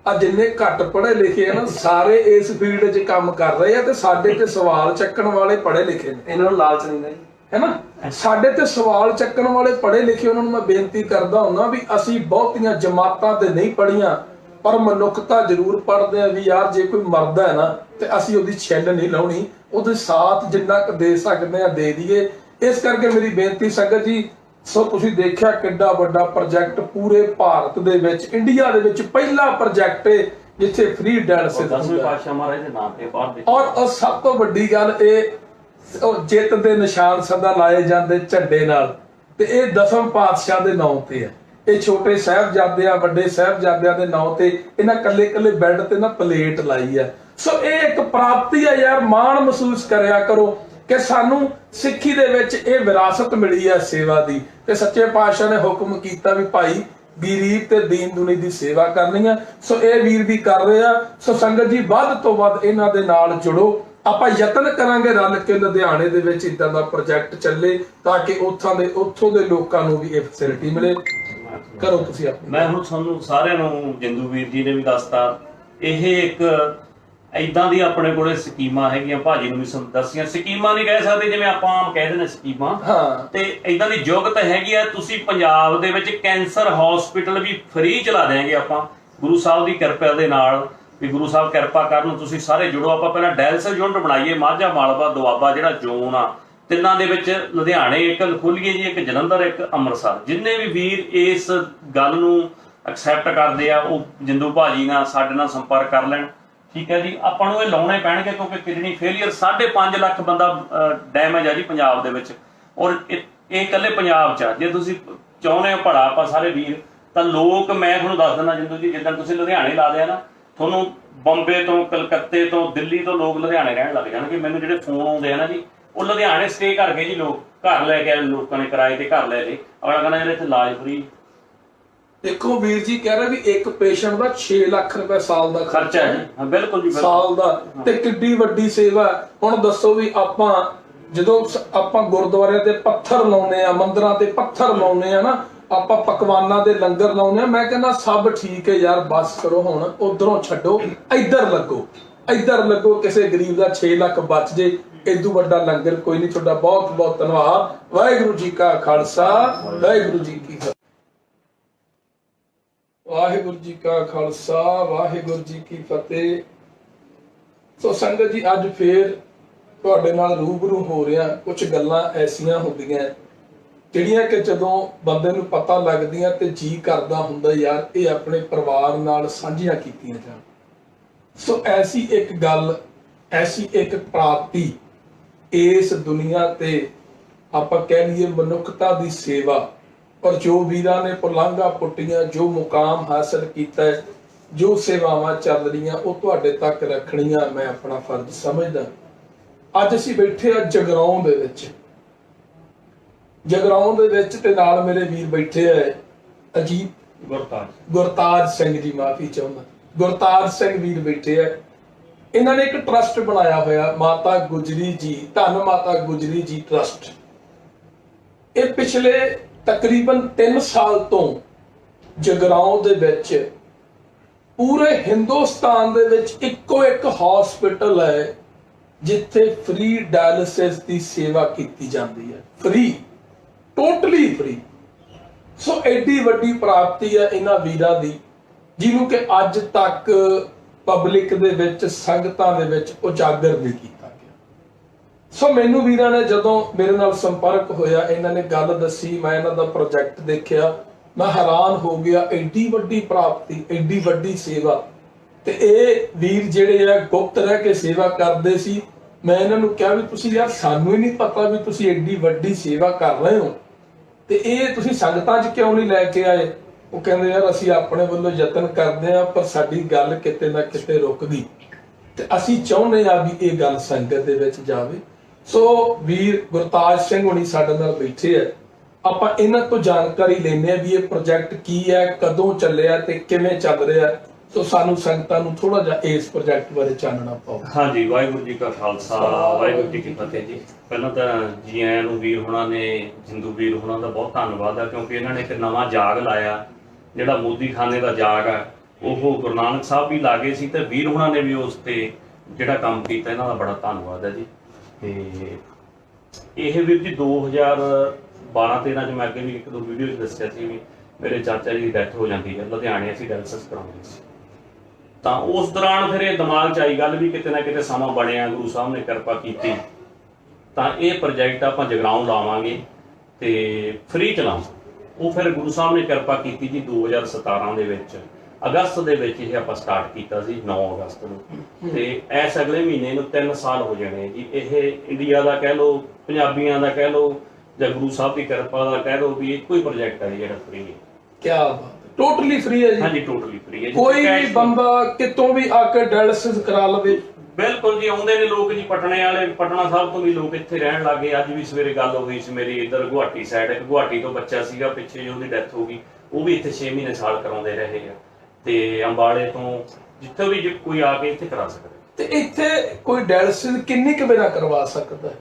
ਆ ਜਿੰਨੇ ਘੱਟ ਪੜ੍ਹੇ ਲਿਖੇ ਆ ਨਾ ਸਾਰੇ ਇਸ ਫੀਲਡ 'ਚ ਕੰਮ ਕਰ ਰਹੇ ਆ, ਤੇ ਸਾਡੇ ਤੇ ਸਵਾਲ ਚੱਕਣ ਵਾਲੇ ਪੜ੍ਹੇ ਲਿਖੇ ਨੇ। ਇਹਨਾਂ ਨੂੰ ਲਾਲਚ ਨਹੀਂ ਜੀ, ਹੈਨਾ। ਸਾਡੇ ਤੇ ਸਵਾਲ ਚੱਕਣ ਵਾਲੇ ਪੜ੍ਹੇ ਲਿਖੇ, ਉਹਨਾਂ ਨੂੰ ਮੈਂ ਬੇਨਤੀ ਕਰਦਾ ਹੁੰਦਾ ਵੀ ਅਸੀਂ ਬਹੁਤੀਆਂ ਜਮਾਤਾਂ ਤੇ ਨਹੀਂ ਪੜ੍ਹੀਆਂ, ਪਰ ਮਨੁੱਖਤਾ ਜ਼ਰੂਰ ਪੜ੍ਹਦੇ ਆ ਵੀ ਯਾਰ ਜੇ ਕੋਈ ਮਰਦਾ ਹੈ ਨਾ ਤੇ ਅਸੀਂ ਉਹਦੀ ਛਿੱਲ ਨਹੀਂ ਲਾਉਣੀ, ਉਹਦੇ ਸਾਥ ਜਿੰਨਾ ਕੁ ਦੇ ਸਕਦੇ ਆ ਦੇ ਦਈਏ। ਇਸ ਕਰਕੇ ਮੇਰੀ ਬੇਨਤੀ ਸੰਗਤ ਜੀ, ਸੋ ਤੁਸੀਂ ਦੇਖਿਆ ਕਿੱਡਾ ਵੱਡਾ ਪ੍ਰੋਜੈਕਟ ਪੂਰੇ ਭਾਰਤ ਦੇ ਵਿੱਚ, ਇੰਡੀਆ ਦੇ ਵਿੱਚ ਪਹਿਲਾ ਪ੍ਰੋਜੈਕਟ ਹੈ ਜਿੱਥੇ ਫ੍ਰੀ ਡਾਇਲਿਸਿਸ 10ਵੇਂ ਪਾਤਸ਼ਾਹ ਮਹਾਰਾਜ ਦੇ ਨਾਮ ਤੇ ਬਾਹਰ ਦੇ। ਔਰ ਸਭ ਤੋਂ ਵੱਡੀ ਗੱਲ ਇਹ, ਜਿੱਤ ਦੇ ਨਿਸ਼ਾਨ ਸਦਾ ਲਾਏ ਜਾਂਦੇ ਝੰਡੇ ਨਾਲ, ਤੇ ਇਹ 10ਵੇਂ ਪਾਤਸ਼ਾਹ ਦੇ ਨਾਮ ਤੇ ਹੈ। ਇਹ ਛੋਟੇ ਸਾਹਿਬਜ਼ਾਦਿਆਂ ਵੱਡੇ ਸਾਹਿਬਜ਼ਾਦਿਆਂ ਦੇ ਨਾਮ ਤੇ ਇਹਨਾਂ ਕੱਲੇ ਬੈੱਡ ਤੇ ਨਾ ਪਲੇਟ ਲਾਈ ਹੈ। ਸੋ ਇਹ ਇੱਕ ਪ੍ਰਾਪਤੀ ਹੈ ਯਾਰ, ਮਾਣ ਮਹਿਸੂਸ ਕਰਿਆ ਕਰੋ ਕਿ ਸਾਨੂੰ ਸਿੱਖੀ ਦੇ ਵਿੱਚ ਇਹ ਵਿਰਾਸਤ ਮਿਲੀ ਹੈ ਸੇਵਾ ਦੀ। ਤੇ ਸੱਚੇ ਪਾਤਸ਼ਾਹ ਨੇ ਹੁਕਮ ਕੀਤਾ ਵੀ ਭਾਈ ਗਰੀਬ ਤੇ ਦੀਨ ਦੁਨੀ ਦੀ ਸੇਵਾ ਕਰਨੀ ਹੈ। ਸੋ ਇਹ ਵੀਰ ਵੀ ਕਰ ਰਹੇ ਆ। ਸੋ ਸੰਗਤ ਜੀ ਵੱਧ ਤੋਂ ਵੱਧ ਇਹਨਾਂ ਦੇ ਨਾਲ ਜੁੜੋ। ਆਪਾਂ ਯਤਨ ਕਰਾਂਗੇ ਰਲ ਕੇ ਲੁਧਿਆਣੇ ਦੇ ਵਿੱਚ ਇਦਾਂ ਦਾ ਪ੍ਰੋਜੈਕਟ ਚੱਲੇ ਤਾਂ ਕਿ ਉੱਥੋਂ ਦੇ ਲੋਕਾਂ ਨੂੰ ਵੀ ਇਹ ਫੈਸਿਲਿਟੀ ਮਿਲੇ। ਕਰੋ ਤੁਸੀਂ ਆਪਣੀ। ਮੈਂ ਹੁਣ ਤੁਹਾਨੂੰ ਸਾਰਿਆਂ ਨੂੰ, ਜਿੰਦੂ ਵੀਰ ਜੀ ਨੇ ਵੀ ਦੱਸਤਾ, ਇਹ ਇੱਕ ਏਦਾਂ ਦੀ ਆਪਣੇ ਕੋਲੇ ਸਕੀਮਾਂ ਹੈਗੀਆਂ, ਭਾਜੀ ਨੂੰ ਵੀ ਦੱਸੀਆਂ। ਸਕੀਮਾਂ ਨਹੀਂ ਕਹਿ ਸਕਦੇ, ਜਿਵੇਂ ਆਪਾਂ ਆਮ ਕਹਿ ਦਿੰਦੇ ਸਕੀਮਾਂ, ਤੇ ਏਦਾਂ ਦੀ ਯੋਗਤ ਹੈਗੀ ਆ। ਤੁਸੀਂ ਪੰਜਾਬ ਦੇ ਵਿੱਚ ਕੈਂਸਰ ਹਸਪੀਟਲ ਵੀ ਫ੍ਰੀ ਚਲਾ ਦਿਆਂਗੇ ਆਪਾਂ, ਗੁਰੂ ਸਾਹਿਬ ਦੀ ਕਿਰਪਾ ਦੇ ਨਾਲ। ਵੀ ਗੁਰੂ ਸਾਹਿਬ ਕਿਰਪਾ ਕਰਨ, ਤੁਸੀਂ ਸਾਰੇ ਜੁੜੋ। ਆਪਾਂ ਪਹਿਲਾਂ ਡਾਇਲਿਸਿਸ ਯੂਨਿਟ ਬਣਾਈਏ, ਮਾਝਾ, ਮਾਲਵਾ, ਦੁਆਬਾ ਜਿਹੜਾ ਜ਼ੋਨ ਆ, ਤਿੰਨਾਂ ਦੇ ਵਿੱਚ ਲੁਧਿਆਣੇ ਇੱਕ ਖੋਲੀਏ ਜੀ, ਇੱਕ ਜਲੰਧਰ, ਇੱਕ ਅੰਮ੍ਰਿਤਸਰ। ਜਿੰਨੇ ਵੀ ਵੀਰ ਇਸ ਗੱਲ ਨੂੰ ਐਕਸੈਪਟ ਕਰਦੇ ਆ ਉਹ ਜਿੰਦੂ ਭਾਜੀ ਨਾਲ ਸਾਡੇ ਨਾਲ ਸੰਪਰਕ ਕਰ ਲੈਣ, ਠੀਕ ਹੈ ਜੀ। ਆਪਾਂ ਨੂੰ ਇਹ ਲਾਉਣੇ ਪੈਣਗੇ ਕਿਉਂਕਿ ਕਿਡਨੀ ਫੇਲੀਅਰ 5.5 ਲੱਖ ਬੰਦਾ ਡੈਮੇਜ ਆ ਜੀ ਪੰਜਾਬ ਦੇ ਵਿੱਚ, ਔਰ ਇਹ ਇਕੱਲੇ ਪੰਜਾਬ 'ਚ ਆ। ਜੇ ਤੁਸੀਂ ਚਾਹੁੰਦੇ ਹੋ ਭਲਾ ਆਪਾਂ ਸਾਰੇ ਵੀਰ, ਤਾਂ ਲੋਕ, ਮੈਂ ਤੁਹਾਨੂੰ ਦੱਸ ਦਿੰਦਾ ਜਿੰਦੂ ਜੀ, ਜਿੱਦਾਂ ਤੁਸੀਂ ਲੁਧਿਆਣੇ ਲਾ ਦਿਆ ਨਾ, ਤੁਹਾਨੂੰ ਬੰਬੇ ਤੋਂ, ਕਲਕੱਤੇ ਤੋਂ, ਦਿੱਲੀ ਤੋਂ ਲੋਕ ਲੁਧਿਆਣੇ ਰਹਿਣ ਲੱਗ ਜਾਣਗੇ। ਮੈਨੂੰ ਜਿਹੜੇ ਫੋਨ ਆਉਂਦੇ ਆ ਨਾ ਜੀ, ਉਹ ਲੁਧਿਆਣੇ ਸਟੇ ਕਰ ਗਏ ਜੀ, ਲੋਕ ਘਰ ਲੈ ਕੇ ਆਏ, ਲੋਕਾਂ ਨੇ ਕਿਰਾਏ ਤੇ ਘਰ ਲੈ ਲਏ। ਅਗਲਾ ਕਹਿੰਦਾ ਯਾਰ ਇੱਥੇ ਇਲਾਜ ਫ੍ਰੀ, ਦੇਖੋ ਵੀਰ ਜੀ ਕਹਿ ਰਹੇ ਵੀ ਇੱਕ ਪੇਸ਼ੈਂਟ ਦਾ 6 ਲੱਖ ਰੁਪਏ ਸਾਲ ਦਾ ਖਰਚਾ ਹੈ ਜੀ। ਹਾਂ ਬਿਲਕੁਲ ਜੀ, ਬਿਲਕੁਲ। ਸਾਲ ਦਾ। ਤੇ ਕਿੱਡੀ ਵੱਡੀ ਸੇਵਾ ਹੈ। ਹੁਣ ਦੱਸੋ ਵੀ ਆਪਾਂ ਜਦੋਂ ਆਪਾਂ ਗੁਰਦੁਆਰਿਆਂ ਤੇ ਪੱਥਰ ਲਾਉਨੇ ਆ, ਮੰਦਿਰਾਂ ਤੇ ਪੱਥਰ ਲਾਉਨੇ ਆ ਨਾ, ਆਪਾਂ ਪਕਵਾਨਾਂ ਦੇ ਲੰਗਰ ਲਾਉਨੇ ਆ, ਮੈਂ ਕਹਿੰਦਾ ਸਭ ਠੀਕ ਹੈ ਯਾਰ, ਬਸ ਕਰੋ ਹੁਣ, ਉਧਰੋਂ ਛੱਡੋ, ਇੱਧਰ ਲੱਗੋ, ਇੱਧਰ ਲੱਗੋ। ਕਿਸੇ ਗਰੀਬ ਦਾ 6 ਲੱਖ ਬਚ ਜੇ, ਇਦੋਂ ਵੱਡਾ ਲੰਗਰ ਕੋਈ ਨਹੀਂ। ਤੁਹਾਡਾ ਬਹੁਤ ਬਹੁਤ ਧੰਨਵਾਦ। ਵਾਹਿਗੁਰੂ ਜੀ ਕਾ ਖਾਲਸਾ, ਵਾਹਿਗੁਰੂ ਜੀ ਕੀ ਫਤਿਹ। ਵਾਹਿਗੁਰੂ ਜੀ ਕਾ ਖਾਲਸਾ, ਵਾਹਿਗੁਰੂ ਜੀ ਕੀ ਫਤਿਹ। ਸੋ ਸੰਗਤ ਜੀ, ਅੱਜ ਫੇਰ ਤੁਹਾਡੇ ਨਾਲ ਰੂਬਰੂ ਹੋ ਰਿਹਾ। ਕੁਝ ਗੱਲਾਂ ਐਸੀਆਂ ਹੁੰਦੀਆਂ ਜਿਹੜੀਆਂ ਕਿ ਜਦੋਂ ਬੰਦੇ ਨੂੰ ਪਤਾ ਲੱਗਦੀਆਂ ਤੇ ਜੀ ਕਰਦਾ ਹੁੰਦਾ ਯਾਰ ਇਹ ਆਪਣੇ ਪਰਿਵਾਰ ਨਾਲ ਸਾਂਝੀਆਂ ਕੀਤੀਆਂ ਜਾਣ। ਸੋ ਐਸੀ ਇੱਕ ਗੱਲ, ਐਸੀ ਇੱਕ ਪ੍ਰਾਪਤੀ ਇਸ ਦੁਨੀਆ ਤੇ ਆਪਾਂ ਕਹਿ ਲਈਏ ਮਨੁੱਖਤਾ ਦੀ ਸੇਵਾ, ਔਰ ਜੋ ਵੀਰਾਂ ਨੇ ਪੁਲਾਂਘਾਂ ਪੁੱਟੀਆਂ, ਜੋ ਮੁਕਾਮ ਹਾਸਲ ਕੀਤਾ, ਜੋ ਸੇਵਾਵਾਂ ਚੱਲ ਰਹੀਆਂ, ਉਹ ਤੁਹਾਡੇ ਤੱਕ ਰੱਖਣੀਆਂ ਮੈਂ ਆਪਣਾ ਫਰਜ਼ ਸਮਝਦਾ। ਅੱਜ ਅਸੀਂ ਬੈਠੇ ਆ ਜਗਰਾਉਂ ਦੇ ਵਿੱਚ, ਜਗਰਾਉਂ ਦੇ ਵਿੱਚ, ਤੇ ਨਾਲ ਮੇਰੇ ਵੀਰ ਬੈਠੇ ਆ ਅਜੀਤ ਗੁਰਤਾਜ ਸਿੰਘ ਜੀ, ਮਾਫੀ ਚਾਹੁੰਦਾ, ਗੁਰਤਾਜ ਸਿੰਘ ਵੀਰ ਬੈਠੇ ਆ। ਇਹਨਾਂ ਨੇ ਇੱਕ ਟਰਸਟ ਬਣਾਇਆ ਹੋਇਆ, ਮਾਤਾ ਗੁਜਰੀ ਜੀ, ਧੰਨ ਮਾਤਾ ਗੁਜਰੀ ਜੀ ਟਰਸਟ। ਇਹ ਪਿਛਲੇ ਤਕਰੀਬਨ 3 ਸਾਲ ਤੋਂ ਜਗਰਾਉਂ ਦੇ ਵਿੱਚ, ਪੂਰੇ ਹਿੰਦੁਸਤਾਨ ਦੇ ਵਿੱਚ ਇੱਕੋ ਇੱਕ ਹਸਪੀਟਲ ਹੈ ਜਿੱਥੇ ਫ੍ਰੀ ਡਾਇਲਿਸਿਸ ਦੀ ਸੇਵਾ ਕੀਤੀ ਜਾਂਦੀ ਹੈ। Free, totally free. ਸੋ ਐਡੀ ਵੱਡੀ ਪ੍ਰਾਪਤੀ ਹੈ ਇਹਨਾਂ ਵੀਰਾਂ ਦੀ, ਜਿਹਨੂੰ ਕਿ ਅੱਜ ਤੱਕ ਪਬਲਿਕ ਦੇ ਵਿੱਚ, ਸੰਗਤਾਂ ਦੇ ਵਿੱਚ ਉਜਾਗਰ ਨਹੀਂ ਕੀਤਾ ਗਿਆ। ਸੋ ਮੈਨੂੰ ਵੀਰਾਂ ਨੇ ਜਦੋਂ ਮੇਰੇ ਨਾਲ ਸੰਪਰਕ ਹੋਇਆ, ਇਹਨਾਂ ਨੇ ਗੱਲ ਦੱਸੀ, ਮੈਂ ਇਹਨਾਂ ਦਾ ਪ੍ਰੋਜੈਕਟ ਦੇਖਿਆ, ਮੈਂ ਹੈਰਾਨ ਹੋ ਗਿਆ। ਐਡੀ ਵੱਡੀ ਪ੍ਰਾਪਤੀ, ਐਡੀ ਵੱਡੀ ਸੇਵਾ। ਤੇ ਇਹ ਵੀਰ ਜਿਹੜੇ ਆ ਗੁਪਤ ਰਹਿ ਕੇ ਸੇਵਾ ਕਰਦੇ ਸੀ। ਮੈਂ ਇਹਨਾਂ ਨੂੰ ਕਿਹਾ ਵੀ ਤੁਸੀਂ ਯਾਰ, ਸਾਨੂੰ ਹੀ ਨਹੀਂ ਪਤਾ ਵੀ ਤੁਸੀਂ ਐਡੀ ਵੱਡੀ ਸੇਵਾ ਕਰ ਰਹੇ ਹੋ, ਤੇ ਇਹ ਤੁਸੀਂ ਸੰਗਤਾਂ 'ਚ ਕਿਉਂ ਨਹੀਂ ਲੈ ਕੇ ਆਏ? ਉਹ ਕਹਿੰਦੇ ਯਾਰ ਅਸੀਂ ਆਪਣੇ ਵੱਲੋਂ ਯਤਨ ਕਰਦੇ ਆ, ਪਰ ਸਾਡੀ ਗੱਲ ਕਿਤੇ ਨਾ ਕਿਤੇ ਰੁਕ ਗਈ, ਤੇ ਅਸੀਂ ਚਾਹੁੰਦੇ ਆ ਵੀ ਇਹ ਗੱਲ ਸੰਗਤ ਦੇ ਵਿੱਚ ਜਾਵੇ। ਸੋ ਵੀਰ ਗੁਰਤਾਜ ਸਿੰਘ ਹੁਣੀ ਸਾਡੇ ਨਾਲ ਬੈਠੇ ਆ, ਆਪਾਂ ਇਹਨਾਂ ਤੋਂ ਜਾਣਕਾਰੀ ਲੈਣੇ ਆ ਵੀ ਇਹ ਪ੍ਰੋਜੈਕਟ ਕੀ ਹੈ, ਕਦੋਂ ਚੱਲਿਆ ਤੇ ਕਿਵੇਂ ਚੱਲ ਰਿਹਾ। ਸੋ ਸਾਨੂੰ ਸੰਗਤਾਂ ਨੂੰ ਥੋੜਾ ਜਿਹਾ ਇਸ ਪ੍ਰੋਜੈਕਟ ਬਾਰੇ ਚਾਨਣਾ ਪਾਓ। ਹਾਂਜੀ, ਵਾਹਿਗੁਰੂ ਜੀ ਕਾ ਖਾਲਸਾ, ਵਾਹਿਗੁਰੂ ਜੀ ਕੀ ਫਤਿਹ ਜੀ। ਪਹਿਲਾਂ ਤਾਂ ਜੀ ਆਇਆਂ ਨੂੰ ਵੀਰ ਹੋਣਾ ਨੇ, ਜਿੰਦੂ ਵੀਰ ਹੋਣਾ ਦਾ ਬਹੁਤ ਧੰਨਵਾਦ ਆ, ਕਿਉਂਕਿ ਇਹਨਾਂ ਨੇ ਇੱਕ ਨਵਾਂ ਜਾਗ ਲਾਇਆ, ਜਿਹੜਾ ਮੋਦੀ ਖਾਨੇ ਦਾ ਜਾਗ ਆ। ਉਹ ਗੁਰੂ ਨਾਨਕ ਸਾਹਿਬ ਵੀ ਲਾਗੇ ਸੀ, ਤੇ ਵੀਰ ਹੋਣਾ ਨੇ ਵੀ ਉਸ ਤੇ ਜਿਹੜਾ ਕੰਮ ਕੀਤਾ, ਇਹਨਾਂ ਦਾ ਬੜਾ ਧੰਨਵਾਦ ਹੈ ਜੀ। ਤੇ ਇਹ ਵੀਰ ਜੀ 2012-13 ਚ ਮੈਂ ਅੱਗੇ ਵੀ 1-2 ਵੀਡੀਓ 'ਚ ਦੱਸਿਆ ਸੀ ਵੀ ਮੇਰੇ ਚਾਚਾ ਜੀ ਦੀ ਡੈਥ ਹੋ ਜਾਂਦੀ ਹੈ, ਲੁਧਿਆਣੇ ਅਸੀਂ ਡਾਇਲਿਸਿਸ ਕਰਾਉਂਦੇ ਸੀ। ਤਾਂ ਉਸ ਦੌਰਾਨ ਫਿਰ ਇਹ ਦਿਮਾਗ 'ਚ ਆਈ ਗੱਲ ਵੀ ਕਿਤੇ ਨਾ ਕਿਤੇ ਸਮਾਂ ਬਣਿਆ, ਗੁਰੂ ਸਾਹਿਬ ਨੇ ਕਿਰਪਾ ਕੀਤੀ, ਤਾਂ ਇਹ ਪ੍ਰੋਜੈਕਟ ਆਪਾਂ ਜਗਰਾਉਂ ਲਾਵਾਂਗੇ ਤੇ ਫ੍ਰੀ ਚਲਾਵਾਂਗੇ। ਉਹ ਫਿਰ ਗੁਰੂ ਸਾਹਿਬ ਨੇ ਕਿਰਪਾ ਕੀਤੀ ਜੀ। 2017 ਦੇ ਵਿੱਚ ਅਗਸਤ ਦੇ ਵਿੱਚ ਇਹ ਆਪਾਂ ਸਟਾਰਟ ਕੀਤਾ ਸੀ, 9 ਅਗਸਤ ਨੂੰ, ਤੇ ਇਸ ਅਗਲੇ ਮਹੀਨੇ ਨੂੰ 3 ਸਾਲ ਹੋ ਜਾਣੇ ਜੀ। ਇਹ ਇੰਡੀਆ ਦਾ ਕਹਿ ਲਓ, ਪੰਜਾਬੀਆਂ ਦਾ ਕਹਿ ਲਓ, ਜਾਂ ਗੁਰੂ ਸਾਹਿਬ ਦੀ ਕਿਰਪਾ ਦਾ ਕਹਿ ਲਓ, ਵੀ ਇੱਕੋ ਹੀ ਪ੍ਰੋਜੈਕਟ ਹੈ ਜਿਹੜਾ ਫ੍ਰੀ ਹੈ। ਕੀ ਬਾਤ, ਟੋਟਲੀ ਫ੍ਰੀ ਹੈ ਜੀ? ਹਾਂਜੀ, ਟੋਟਲੀ ਫ੍ਰੀ ਹੈ ਜੀ। ਕੋਈ ਵੀ ਬੰਦਾ ਕਿਤੋਂ ਵੀ ਆ ਕੇ ਡਾਇਲਿਸਿਸ ਕਰਾ ਲਵੇ? ਬਿਲਕੁਲ ਜੀ, ਆਉਂਦੇ ਨੇ ਲੋਕ ਜੀ, ਪਟਨੇ ਵਾਲੇ, ਪਟਨਾ ਸਾਹਿਬ ਤੋਂ ਵੀ ਲੋਕ ਇੱਥੇ ਰਹਿਣ ਲੱਗੇ। ਅੱਜ ਵੀ ਸਵੇਰੇ ਗੱਲ ਹੋ ਗਈ ਸੀ ਮੇਰੀ, ਇੱਧਰ ਗੁਹਾਟੀ ਸਾਈਡ, ਇੱਕ ਗੁਹਾਟੀ ਤੋਂ ਬੱਚਾ ਸੀਗਾ ਪਿੱਛੇ, ਉਹਦੀ ਡੈਥ ਹੋ ਗਈ, ਉਹ ਵੀ ਇੱਥੇ 6 ਮਹੀਨੇ ਸਾਲ ਕਰਾਉਂਦੇ ਰਹੇ ਆ। ਤੇ ਅੰਬਾਲੇ ਤੋਂ ਜਿੱਥੇ ਵੀ ਕੋਈ ਆ ਕੇ ਇੱਥੇ ਕਰਾ ਸਕਦਾ। ਤੇ ਇੱਥੇ ਕੋਈ ਡਾਇਲਿਸਿਸ ਕਿੰਨੀ ਕੁ ਵੇਲਾ ਕਰਵਾ ਸਕਦਾ?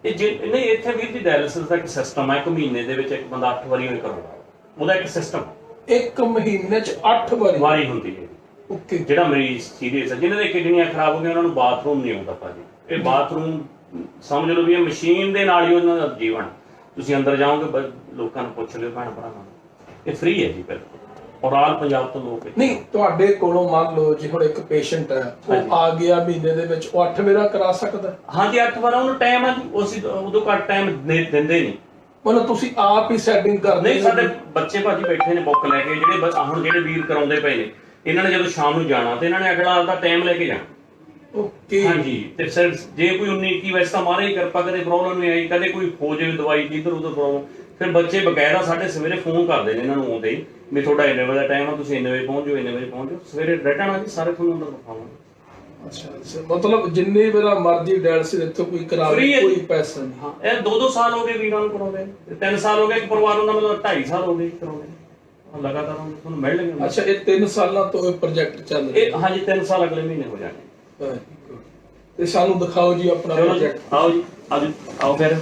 ਇਹ ਨਹੀਂ, ਇੱਥੇ ਵੀਰ ਜੀ ਡਾਇਲਿਸਿਸ ਦਾ ਇੱਕ ਸਿਸਟਮ ਹੈ। 1 ਮਹੀਨੇ ਦੇ ਵਿੱਚ ਇੱਕ ਬੰਦਾ 8 ਵਾਰੀ ਕਰਾਉਂਦਾ, ਉਹਦਾ ਇੱਕ ਸਿਸਟਮ। 1 ਮਹੀਨੇ 'ਚ 8 ਵਾਰੀ ਹੁੰਦੀ ਹੈ। ਓਕੇ। ਜਿਹੜਾ ਮਰੀਜ਼ ਸੀਰੀਅਸ ਹੈ, ਜਿਹਨਾਂ ਦੇ ਕਿਡਨੀਆਂ ਖਰਾਬ ਹੋ ਗਈਆਂ, ਉਹਨਾਂ ਨੂੰ ਬਾਥਰੂਮ ਨਹੀਂ ਆਉਂਦਾ ਭਾਜੀ। ਇਹ ਬਾਥਰੂਮ ਸਮਝ ਲਓ ਵੀ ਇਹ ਮਸ਼ੀਨ ਦੇ ਨਾਲ ਹੀ ਉਹਨਾਂ ਦਾ ਜੀਵਨ। ਤੁਸੀਂ ਅੰਦਰ ਜਾਓਗੇ, ਲੋਕਾਂ ਨੂੰ ਪੁੱਛ ਲਿਓ, ਭੈਣ ਭਰਾਵਾਂ ਨੂੰ, ਇਹ ਫ੍ਰੀ ਹੈ ਜੀ ਬਿਲਕੁਲ। ਔਰ ਆਲ ਪੰਜਾਬ ਤੋਂ ਲੋਕ ਨਹੀਂ, ਤੁਹਾਡੇ ਕੋਲੋਂ ਮੰਨ ਲਓ ਜੇ ਹੁਣ ਇੱਕ ਪੇਸ਼ੈਂਟ ਹੈ, ਉਹ ਆ ਗਿਆ ਮਹੀਨੇ ਦੇ ਵਿੱਚ, ਉਹ 8 ਵਾਰ ਕਰਾ ਸਕਦਾ? ਹਾਂਜੀ, 8 ਵਾਰ ਉਹਨੂੰ ਟਾਈਮ ਹੈ ਜੀ। ਅਸੀਂ ਉਦੋਂ ਘੱਟ ਟਾਈਮ ਦਿੰਦੇ ਨਹੀਂ। ਮਤਲਬ ਤੁਸੀਂ ਆਪ ਹੀ ਸੈਟਿੰਗ ਕਰਦੇ? ਨਹੀਂ, ਸਾਡੇ ਬੱਚੇ ਭਾਜੀ ਬੈਠੇ ਨੇ ਬੁੱਕ ਲੈ ਕੇ, ਜਿਹੜੇ ਹੁਣ ਜਿਹੜੇ ਵੀਰ ਕਰਾਉਂਦੇ ਪਏ ਨੇ, ਇਹਨਾਂ ਨੇ ਜਦੋਂ ਸ਼ਾਮ ਨੂੰ ਜਾਣਾ ਤੇ ਇਹਨਾਂ ਨੇ ਅਗਲਾ ਆਪਦਾ ਟਾਈਮ ਲੈ ਕੇ ਜਾਣਾ। ਓਕੇ। ਹਾਂਜੀ, ਤੇ ਸਰ ਜੇ ਕੋਈ 19-21 ਵੈਸੇ ਤਾਂ ਮਾਰੇ ਕਿਰਪਾ, ਕਦੇ ਪ੍ਰੋਬਲਮ ਨਹੀਂ ਆਈ, ਕਦੇ ਕੋਈ ਹੋ ਜਾਵੇ ਦਵਾਈ ਦੀ ਇੱਧਰ ਉੱਧਰ ਪ੍ਰੋਬਲਮ, ਫਿਰ ਬੱਚੇ ਬਕਾਇਦਾ ਸਾਡੇ ਸਵੇਰੇ ਫੋਨ ਕਰਦੇ ਨੇ ਇਹਨਾਂ ਨੂੰ ਆਉਂਦੇ ਹੀ ਵੀ ਤੁਹਾਡਾ ਇੰਨੇ ਵਜੇ ਦਾ ਟਾਈਮ ਆ, ਤੁਸੀਂ ਇੰਨੇ ਵਜੇ ਪਹੁੰਚ ਜਾਓ, ਇੰਨੇ ਵਜੇ ਪਹੁੰਚ ਜਾਓ। ਸਵੇਰੇ ਰਿਟਰਨ ਆ ਜੀ, ਸਾਰੇ ਤੁਹਾਨੂੰ ਅੰਦਰ ਦਿਖਾਵਾਂਗੇ। ਅੱਛਾ, ਮਤਲਬ ਜਿੰਨੇ ਵੇਲਾ ਮਰਜ਼ੀ ਡਾਇਲਿਸਿਸ ਇੱਥੋਂ ਕੋਈ ਕਰਾਵੇ, ਕੋਈ ਪੈਸਾ ਨਹੀਂ? ਹਾਂ, ਇਹ 2-2 ਸਾਲ ਹੋ ਗਏ ਵੀਰਾਂ ਨੂੰ ਕਰਾਉਂਦੇ, 3 ਸਾਲ ਹੋ ਗਏ ਇੱਕ ਪਰਿਵਾਰ ਨੂੰ, ਮਤਲਬ 2.5 ਸਾਲ ਹੋ ਗਏ ਕਰਾਉਂਦੇ। ਲਗਾਤਾਰ ਤੁਹਾਨੂੰ ਮਿਲ ਲੈਣਗੇ। ਅੱਛਾ, ਇਹ 3 ਸਾਲਾਂ ਤੋਂ ਇਹ ਪ੍ਰੋਜੈਕਟ ਚੱਲ ਇਹ ਰਿਹਾ ਹਾਂਜੀ 3 ਸਾਲ ਅਗਲੇ ਮਹੀਨੇ ਹੋ ਜਾਣੇ। ਹੈ। ਤੇ ਸਾਨੂੰ ਦਿਖਾਓ ਜੀ ਆਪਣਾ ਚਲੋ ਜੀ, ਪ੍ਰੋਜੈਕਟ। ਆਓ ਜੀ, ਆਓ ਫਿਰ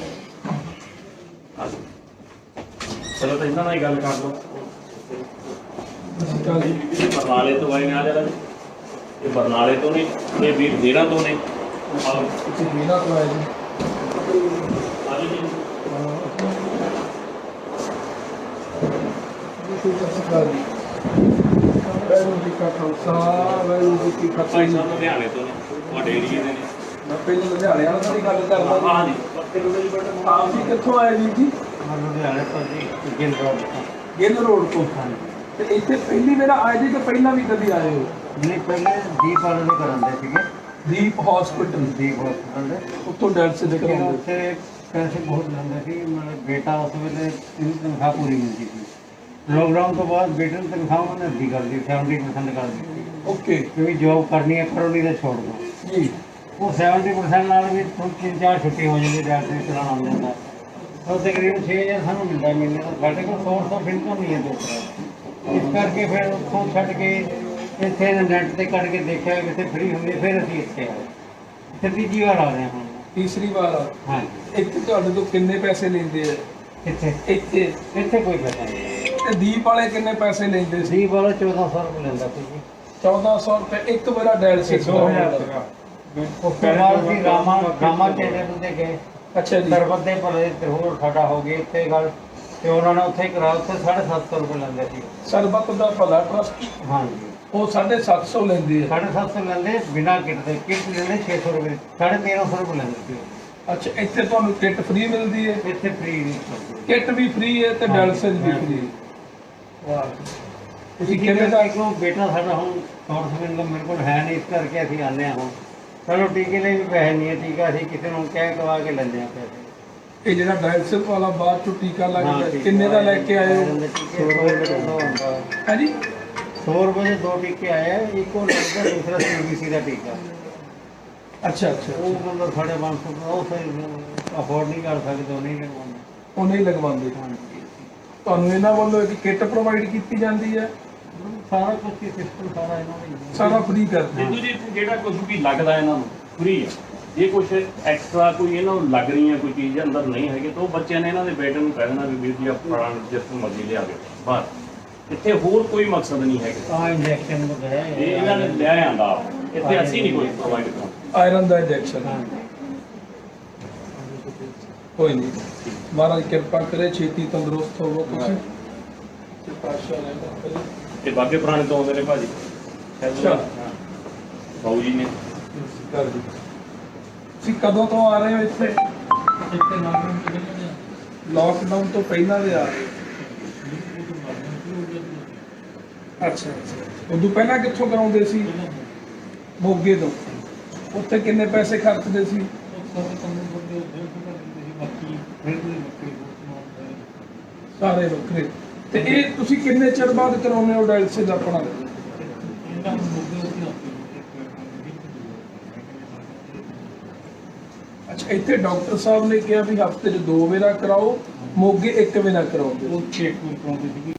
ਆਜੋ। ਚਲੋ ਤਾਂ ਇਹਨਾਂ ਨਾਲ ਹੀ ਗੱਲ ਕਰ ਲਓ। ਇਹ ਬਰਨਾਲੇ ਤੋਂ ਆਏ ਨੇ, ਆ ਜਿਹੜਾ ਇਹ ਬਰਨਾਲੇ ਤੋਂ ਨੇ, ਇਹ ਵੀਰ ਦੇਰਾਂ ਤੋਂ ਨੇ। ਆਓ ਤੁਸੀਂ ਮੇਰਾ ਤੋਂ ਆਏ ਜੀ। ਆਜੋ ਜੀ। ਵਾਹਿਗੁਰੂ ਜੀ ਕਾ ਖਾਲਸਾ, ਵਾਹਿਗੁਰੂ ਜੀ ਕੀ ਭਾਈ ਫਤਿਹ। ਸਾਹਿਬ ਲੁਧਿਆਣੇ ਤੋਂ ਨੇ, ਤੁਹਾਡੇ ਏਰੀਏ ਦੇ ਨੇ। ਮੈਂ ਪਹਿਲਾਂ ਲੁਧਿਆਣੇ ਵਾਲਿਆਂ ਦੀ ਗੱਲ ਕਰਦਾ ਹਾਂ ਜੀ। ਆਪ ਜੀ ਕਿੱਥੋਂ ਆਏ ਵੀਰ ਜੀ? ਮੈਂ ਲੁਧਿਆਣੇ ਤੋਂ ਜੀ ਗਿੱਲ ਰੋਡ ਤੋਂ। ਗਿੱਲ ਰੋਡ ਤੋਂ। ਤੇ ਇੱਥੇ ਪਹਿਲੀ ਵਾਰ ਆਏ ਜੀ ਕਿ ਪਹਿਲਾਂ ਵੀ ਕਦੀ ਆਏ ਹੋ? ਨਹੀਂ ਪਹਿਲੇ ਦੀਪ ਵਾਲੇ ਦੇ ਕਰਾਉਂਦੇ ਸੀਗੇ, ਦੀਪ ਹਸਪੀਟਲ ਦੀਪ ਹਸਪਤਾਲ ਦੇ। ਉੱਥੋਂ ਡਾਇਲਸਿਸ ਦੇ ਫਿਰ ਕਰਾਉਂਦੇ। ਉੱਥੇ ਪੈਸੇ ਬਹੁਤ ਲੈਂਦੇ ਸੀ, ਮਤਲਬ ਬੇਟਾ ਉਸ ਵੇਲੇ ਇਹਦੀ ਤਨਖਾਹ ਪੂਰੀ ਮਿਲਦੀ ਸੀ। ਲੋਕਡਾਊਨ ਤੋਂ ਬਾਅਦ ਬੇਟੇ ਨੂੰ ਤਨਖਾਹ ਉਹਨੇ ਅੱਧੀ ਕਰ ਦਿੱਤੀ, 70% ਕਰ ਦਿੱਤੀ, ਓਕੇ ਕਿਉਂਕਿ ਜੋਬ ਕਰਨੀ ਹੈ ਕਰੋ ਨਹੀਂ ਤਾਂ ਛੋੜ ਦਿਓ। ਜੀ। ਉਹ 70% ਨਾਲ ਵੀ 3-4 ਛੁੱਟੀ ਹੋ ਜਾਂਦੀ, ਡਾਕਟਰ ਚਲਾਉਣਾ ਆਉਂਦਾ ਜਾਂਦਾ। ਉਹ ਤਕਰੀਬਨ 6000 ਸਾਨੂੰ ਮਿਲਦਾ ਮਹੀਨੇ ਦਾ। ਸਾਡੇ ਕੋਲ ਸੋਰਸ ਆਫ ਇਨਕਮ ਨਹੀਂ ਹੈ ਦੂਸਰਾ, ਇਸ ਕਰਕੇ ਫਿਰ ਉੱਥੋਂ ਛੱਡ ਕੇ ਇੱਥੇ ਨੈਟ ਤੇ ਕੱਢ ਕੇ ਦੇਖਿਆ ਕਿ ਇੱਥੇ ਫ੍ਰੀ ਹੁੰਦੀ ਹੈ, ਫਿਰ ਅਸੀਂ ਇੱਥੇ ਆਏ। ਇੱਥੇ ਤੀਜੀ ਵਾਰ ਆ ਰਹੇ ਹਾਂ ਹੁਣ। ਤੀਸਰੀ ਵਾਰ ਆ। ਹਾਂਜੀ। ਇੱਥੇ ਤੁਹਾਡੇ ਤੋਂ ਕਿੰਨੇ ਪੈਸੇ ਲੈਂਦੇ ਆ? ਇੱਥੇ ਇੱਥੇ ਇੱਥੇ ਕੋਈ ਪੈਸਾ ਨਹੀਂ। ਤੇ ਦੀਪ ਵਾਲੇ ਕਿੰਨੇ ਪੈਸੇ ਲੈਂਦੇ ਸੀ? ਦੀਪ ਵਾਲਾ 1400 ਰੁਪਏ ਲੈਂਦਾ ਸੀ ਜੀ। 1400 ਰੁਪਏ ਇੱਕ ਵਾਰ ਡਾਇਲਸਿਸ। 2000 ਉਸ ਤੋਂ ਬਾਅਦ ਅਸੀਂ ਰਾਮਾ ਚੈਨਲ ਤੇ ਗਏ, ਅੱਛਾ ਜੀ। ਸਰਬਤ ਦੇ ਭਲੇ ਤੇ ਹੋਰ ਸਾਡਾ ਹੋ ਗਿਆ ਇੱਥੇ ਗੱਲ, ਤੇ ਉਹਨਾਂ ਨੇ ਉੱਥੇ ਕਰਾ, ਉੱਥੇ 750 ਰੁਪਏ ਲੈਂਦੇ ਸੀ। ਸਰਬੱਤ ਦਾ ਭਲਾ ਟਰਸਟ ਹਾਂਜੀ। ਉਹ 750 ਲੈਂਦੀ ਹੈ। 750 ਲੈਂਦੇ ਬਿਨਾਂ ਕਿੱਟ ਦੇ, ਕਿੱਟ ਲੈਂਦੇ 600 ਰੁਪਏ, 1350 ਰੁਪਏ ਲੈਂਦੇ ਸੀ। ਅੱਛਾ, ਇੱਥੇ ਤੁਹਾਨੂੰ ਕਿੱਟ ਫ੍ਰੀ ਮਿਲਦੀ ਹੈ? ਇੱਥੇ ਫ੍ਰੀ ਨਹੀਂ। ਕਿੱਟ ਵੀ ਫ੍ਰੀ ਹੈ ਤੇ ਡਾਇਲਸਿਸ ਵੀ ਫ੍ਰੀ ਹੈ। ਵਾਹ। ਤੁਸੀਂ ਕਿਵੇਂ ਦਾ? ਕਿਉਂ ਬੇਟਾ ਸਾਡਾ ਹੁਣ ਸੋਰਸ ਇਨਕਮ ਮੇਰੇ ਕੋਲ ਹੈ ਨਹੀਂ, ਇਸ ਕਰਕੇ ਅਸੀਂ ਆਉਂਦੇ ਹਾਂ ਹੁਣ। ਚਲੋ ਟੀਕੇ ਲਈ ਵੀ ਪੈਸੇ ਨਹੀਂ ਹੈ, ਟੀਕਾ ਅਸੀਂ ਕਿਸੇ ਨੂੰ ਕਹਿ ਕਵਾ ਕੇ ਲੈਂਦੇ ਹਾਂ ਪੈਸੇ। ਇਹ ਜਿਹੜਾ ਡਾਇਲਸਿਸ ਵਾਲਾ ਬਾਅਦ ਚੋਂ ਟੀਕਾ ਲੱਗਦਾ, ਕਿੰਨੇ ਦਾ ਲੈ ਕੇ ਆਏ ਹੋ? 100 ਰੁਪਏ ਦਾ ਹੁੰਦਾ। ਹਾਂਜੀ। 100 ਰੁਪਏ ਦੇ 2 ਟੀਕੇ ਆਏ ਆ, ਇੱਕ ਉਹ ਲੱਗਦਾ, ਦੂਸਰਾ CBC ਦਾ ਟੀਕਾ। ਅੱਛਾ ਅੱਛਾ। ਉਹ ਮਤਲਬ 550 ਦਾ, ਉਹ ਸਹੀ ਅਫੋਰਡ ਨਹੀਂ ਕਰ ਸਕਦੇ, ਉਹ ਨਹੀਂ ਲਗਵਾਉਂਦੇ। ਉਹ ਨਹੀਂ ਲਗਵਾਉਂਦੇ। ਹਾਂਜੀ। ਤੁਹਾਨੂੰ ਇਹਨਾਂ ਵੱਲੋਂ ਇੱਕ ਕਿੱਟ ਪ੍ਰੋਵਾਈਡ ਕੀਤੀ ਜਾਂਦੀ ਹੈ? ਸਾਰਾ ਕੁਝ ਸਿਸਟਮ ਸਾਰਾ ਇਹਨਾਂ ਦਾ ਹੀ ਹੈ। ਸਾਰਾ ਫ੍ਰੀ ਕਰਦੇ। ਜਿੰਦੂ ਜੀ ਜਿਹੜਾ ਕੁਝ ਵੀ ਲੱਗਦਾ ਇਹਨਾਂ ਨੂੰ ਫ੍ਰੀ ਹੈ। ਜੇ ਕੁਝ ਐਕਸਟਰਾ ਕੋਈ ਇਹਨਾਂ ਨੂੰ ਲੱਗ ਰਹੀ ਹੈ, ਕੋਈ ਚੀਜ਼ ਅੰਦਰ ਨਹੀਂ ਹੈਗੀ, ਤਾਂ ਉਹ ਬੱਚਿਆਂ ਨੇ ਇਹਨਾਂ ਦੇ ਬੇਟੇ ਨੂੰ ਕਹਿ ਦੇਣਾ ਵੀ ਵੀਰ ਜੀ ਆਪਣਾ ਜਿਸ ਤੋਂ ਮਰਜ਼ੀ ਲਿਆ ਦਿਓ ਬਸ। ਇੱਥੇ ਹੋਰ ਕੋਈ ਮਕਸਦ ਨਹੀਂ ਹੈਗਾ। ਆ ਇੰਜੈਕਸ਼ਨ ਵਗੈਰਾ ਇਹ ਇਹਨਾਂ ਨੇ ਲਿਆ ਆਂਦਾ, ਇੱਥੇ ਅਸੀਂ ਨਹੀਂ ਕੋਈ ਪ੍ਰੋਵਾਈਡ ਕਰਾਉਂਦੇ। ਆਇਰਨ ਦਾ ਇੰਜੈਕਸ਼ਨ। ਕੋਈ ਨਹੀਂ, ਮਹਾਰਾਜ ਕਿਰਪਾ ਕਰੇ, ਛੇਤੀ ਤੰਦਰੁਸਤ ਹੋਵੋ ਤੁਸੀਂ। ਪਾਸ਼ਾ ਰਹਿਣਾ। ਇਹ ਬਾਗੇ ਪੁਰਾਣੇ ਤੋਂ ਆਉਂਦੇ ਨੇ ਭਾਜੀ। ਅੱਛਾ। ਬਾਊ ਜੀ ਨੇ। ਕਰ ਜੀ। ਤੁਸੀਂ ਕਦੋਂ ਤੋਂ ਆ ਰਹੇ ਹੋ ਇੱਥੇ? ਲਾਕਡਾਊਨ ਤੋਂ ਪਹਿਲਾਂ ਦੇ ਆ ਰਹੇ ਹੋ? ਅੱਛਾ ਅੱਛਾ। ਉਦੋਂ ਪਹਿਲਾਂ ਕਿੱਥੋਂ ਕਰਾਉਂਦੇ ਸੀ? ਮੋਗੇ ਤੋਂ। ਉੱਥੇ ਕਿੰਨੇ ਪੈਸੇ ਖਰਚਦੇ ਸੀ? ਸਾਰੇ ਵੱਖਰੇ। ਤੇ ਇਹ ਤੁਸੀਂ ਕਿੰਨੇ ਚਿਰ ਬਾਅਦ ਕਰਾਉਂਦੇ ਹੋ ਡਾਇਲਸਿਸ ਆਪਣਾ? ਅੱਛਾ, ਇੱਥੇ ਡਾਕਟਰ ਸਾਹਿਬ ਨੇ ਕਿਹਾ ਵੀ ਹਫਤੇ 'ਚ 2 ਵਾਰ ਕਰਾਓ, ਮੋਗੇ 1 ਵਾਰ ਕਰਾਉਂਦੇ।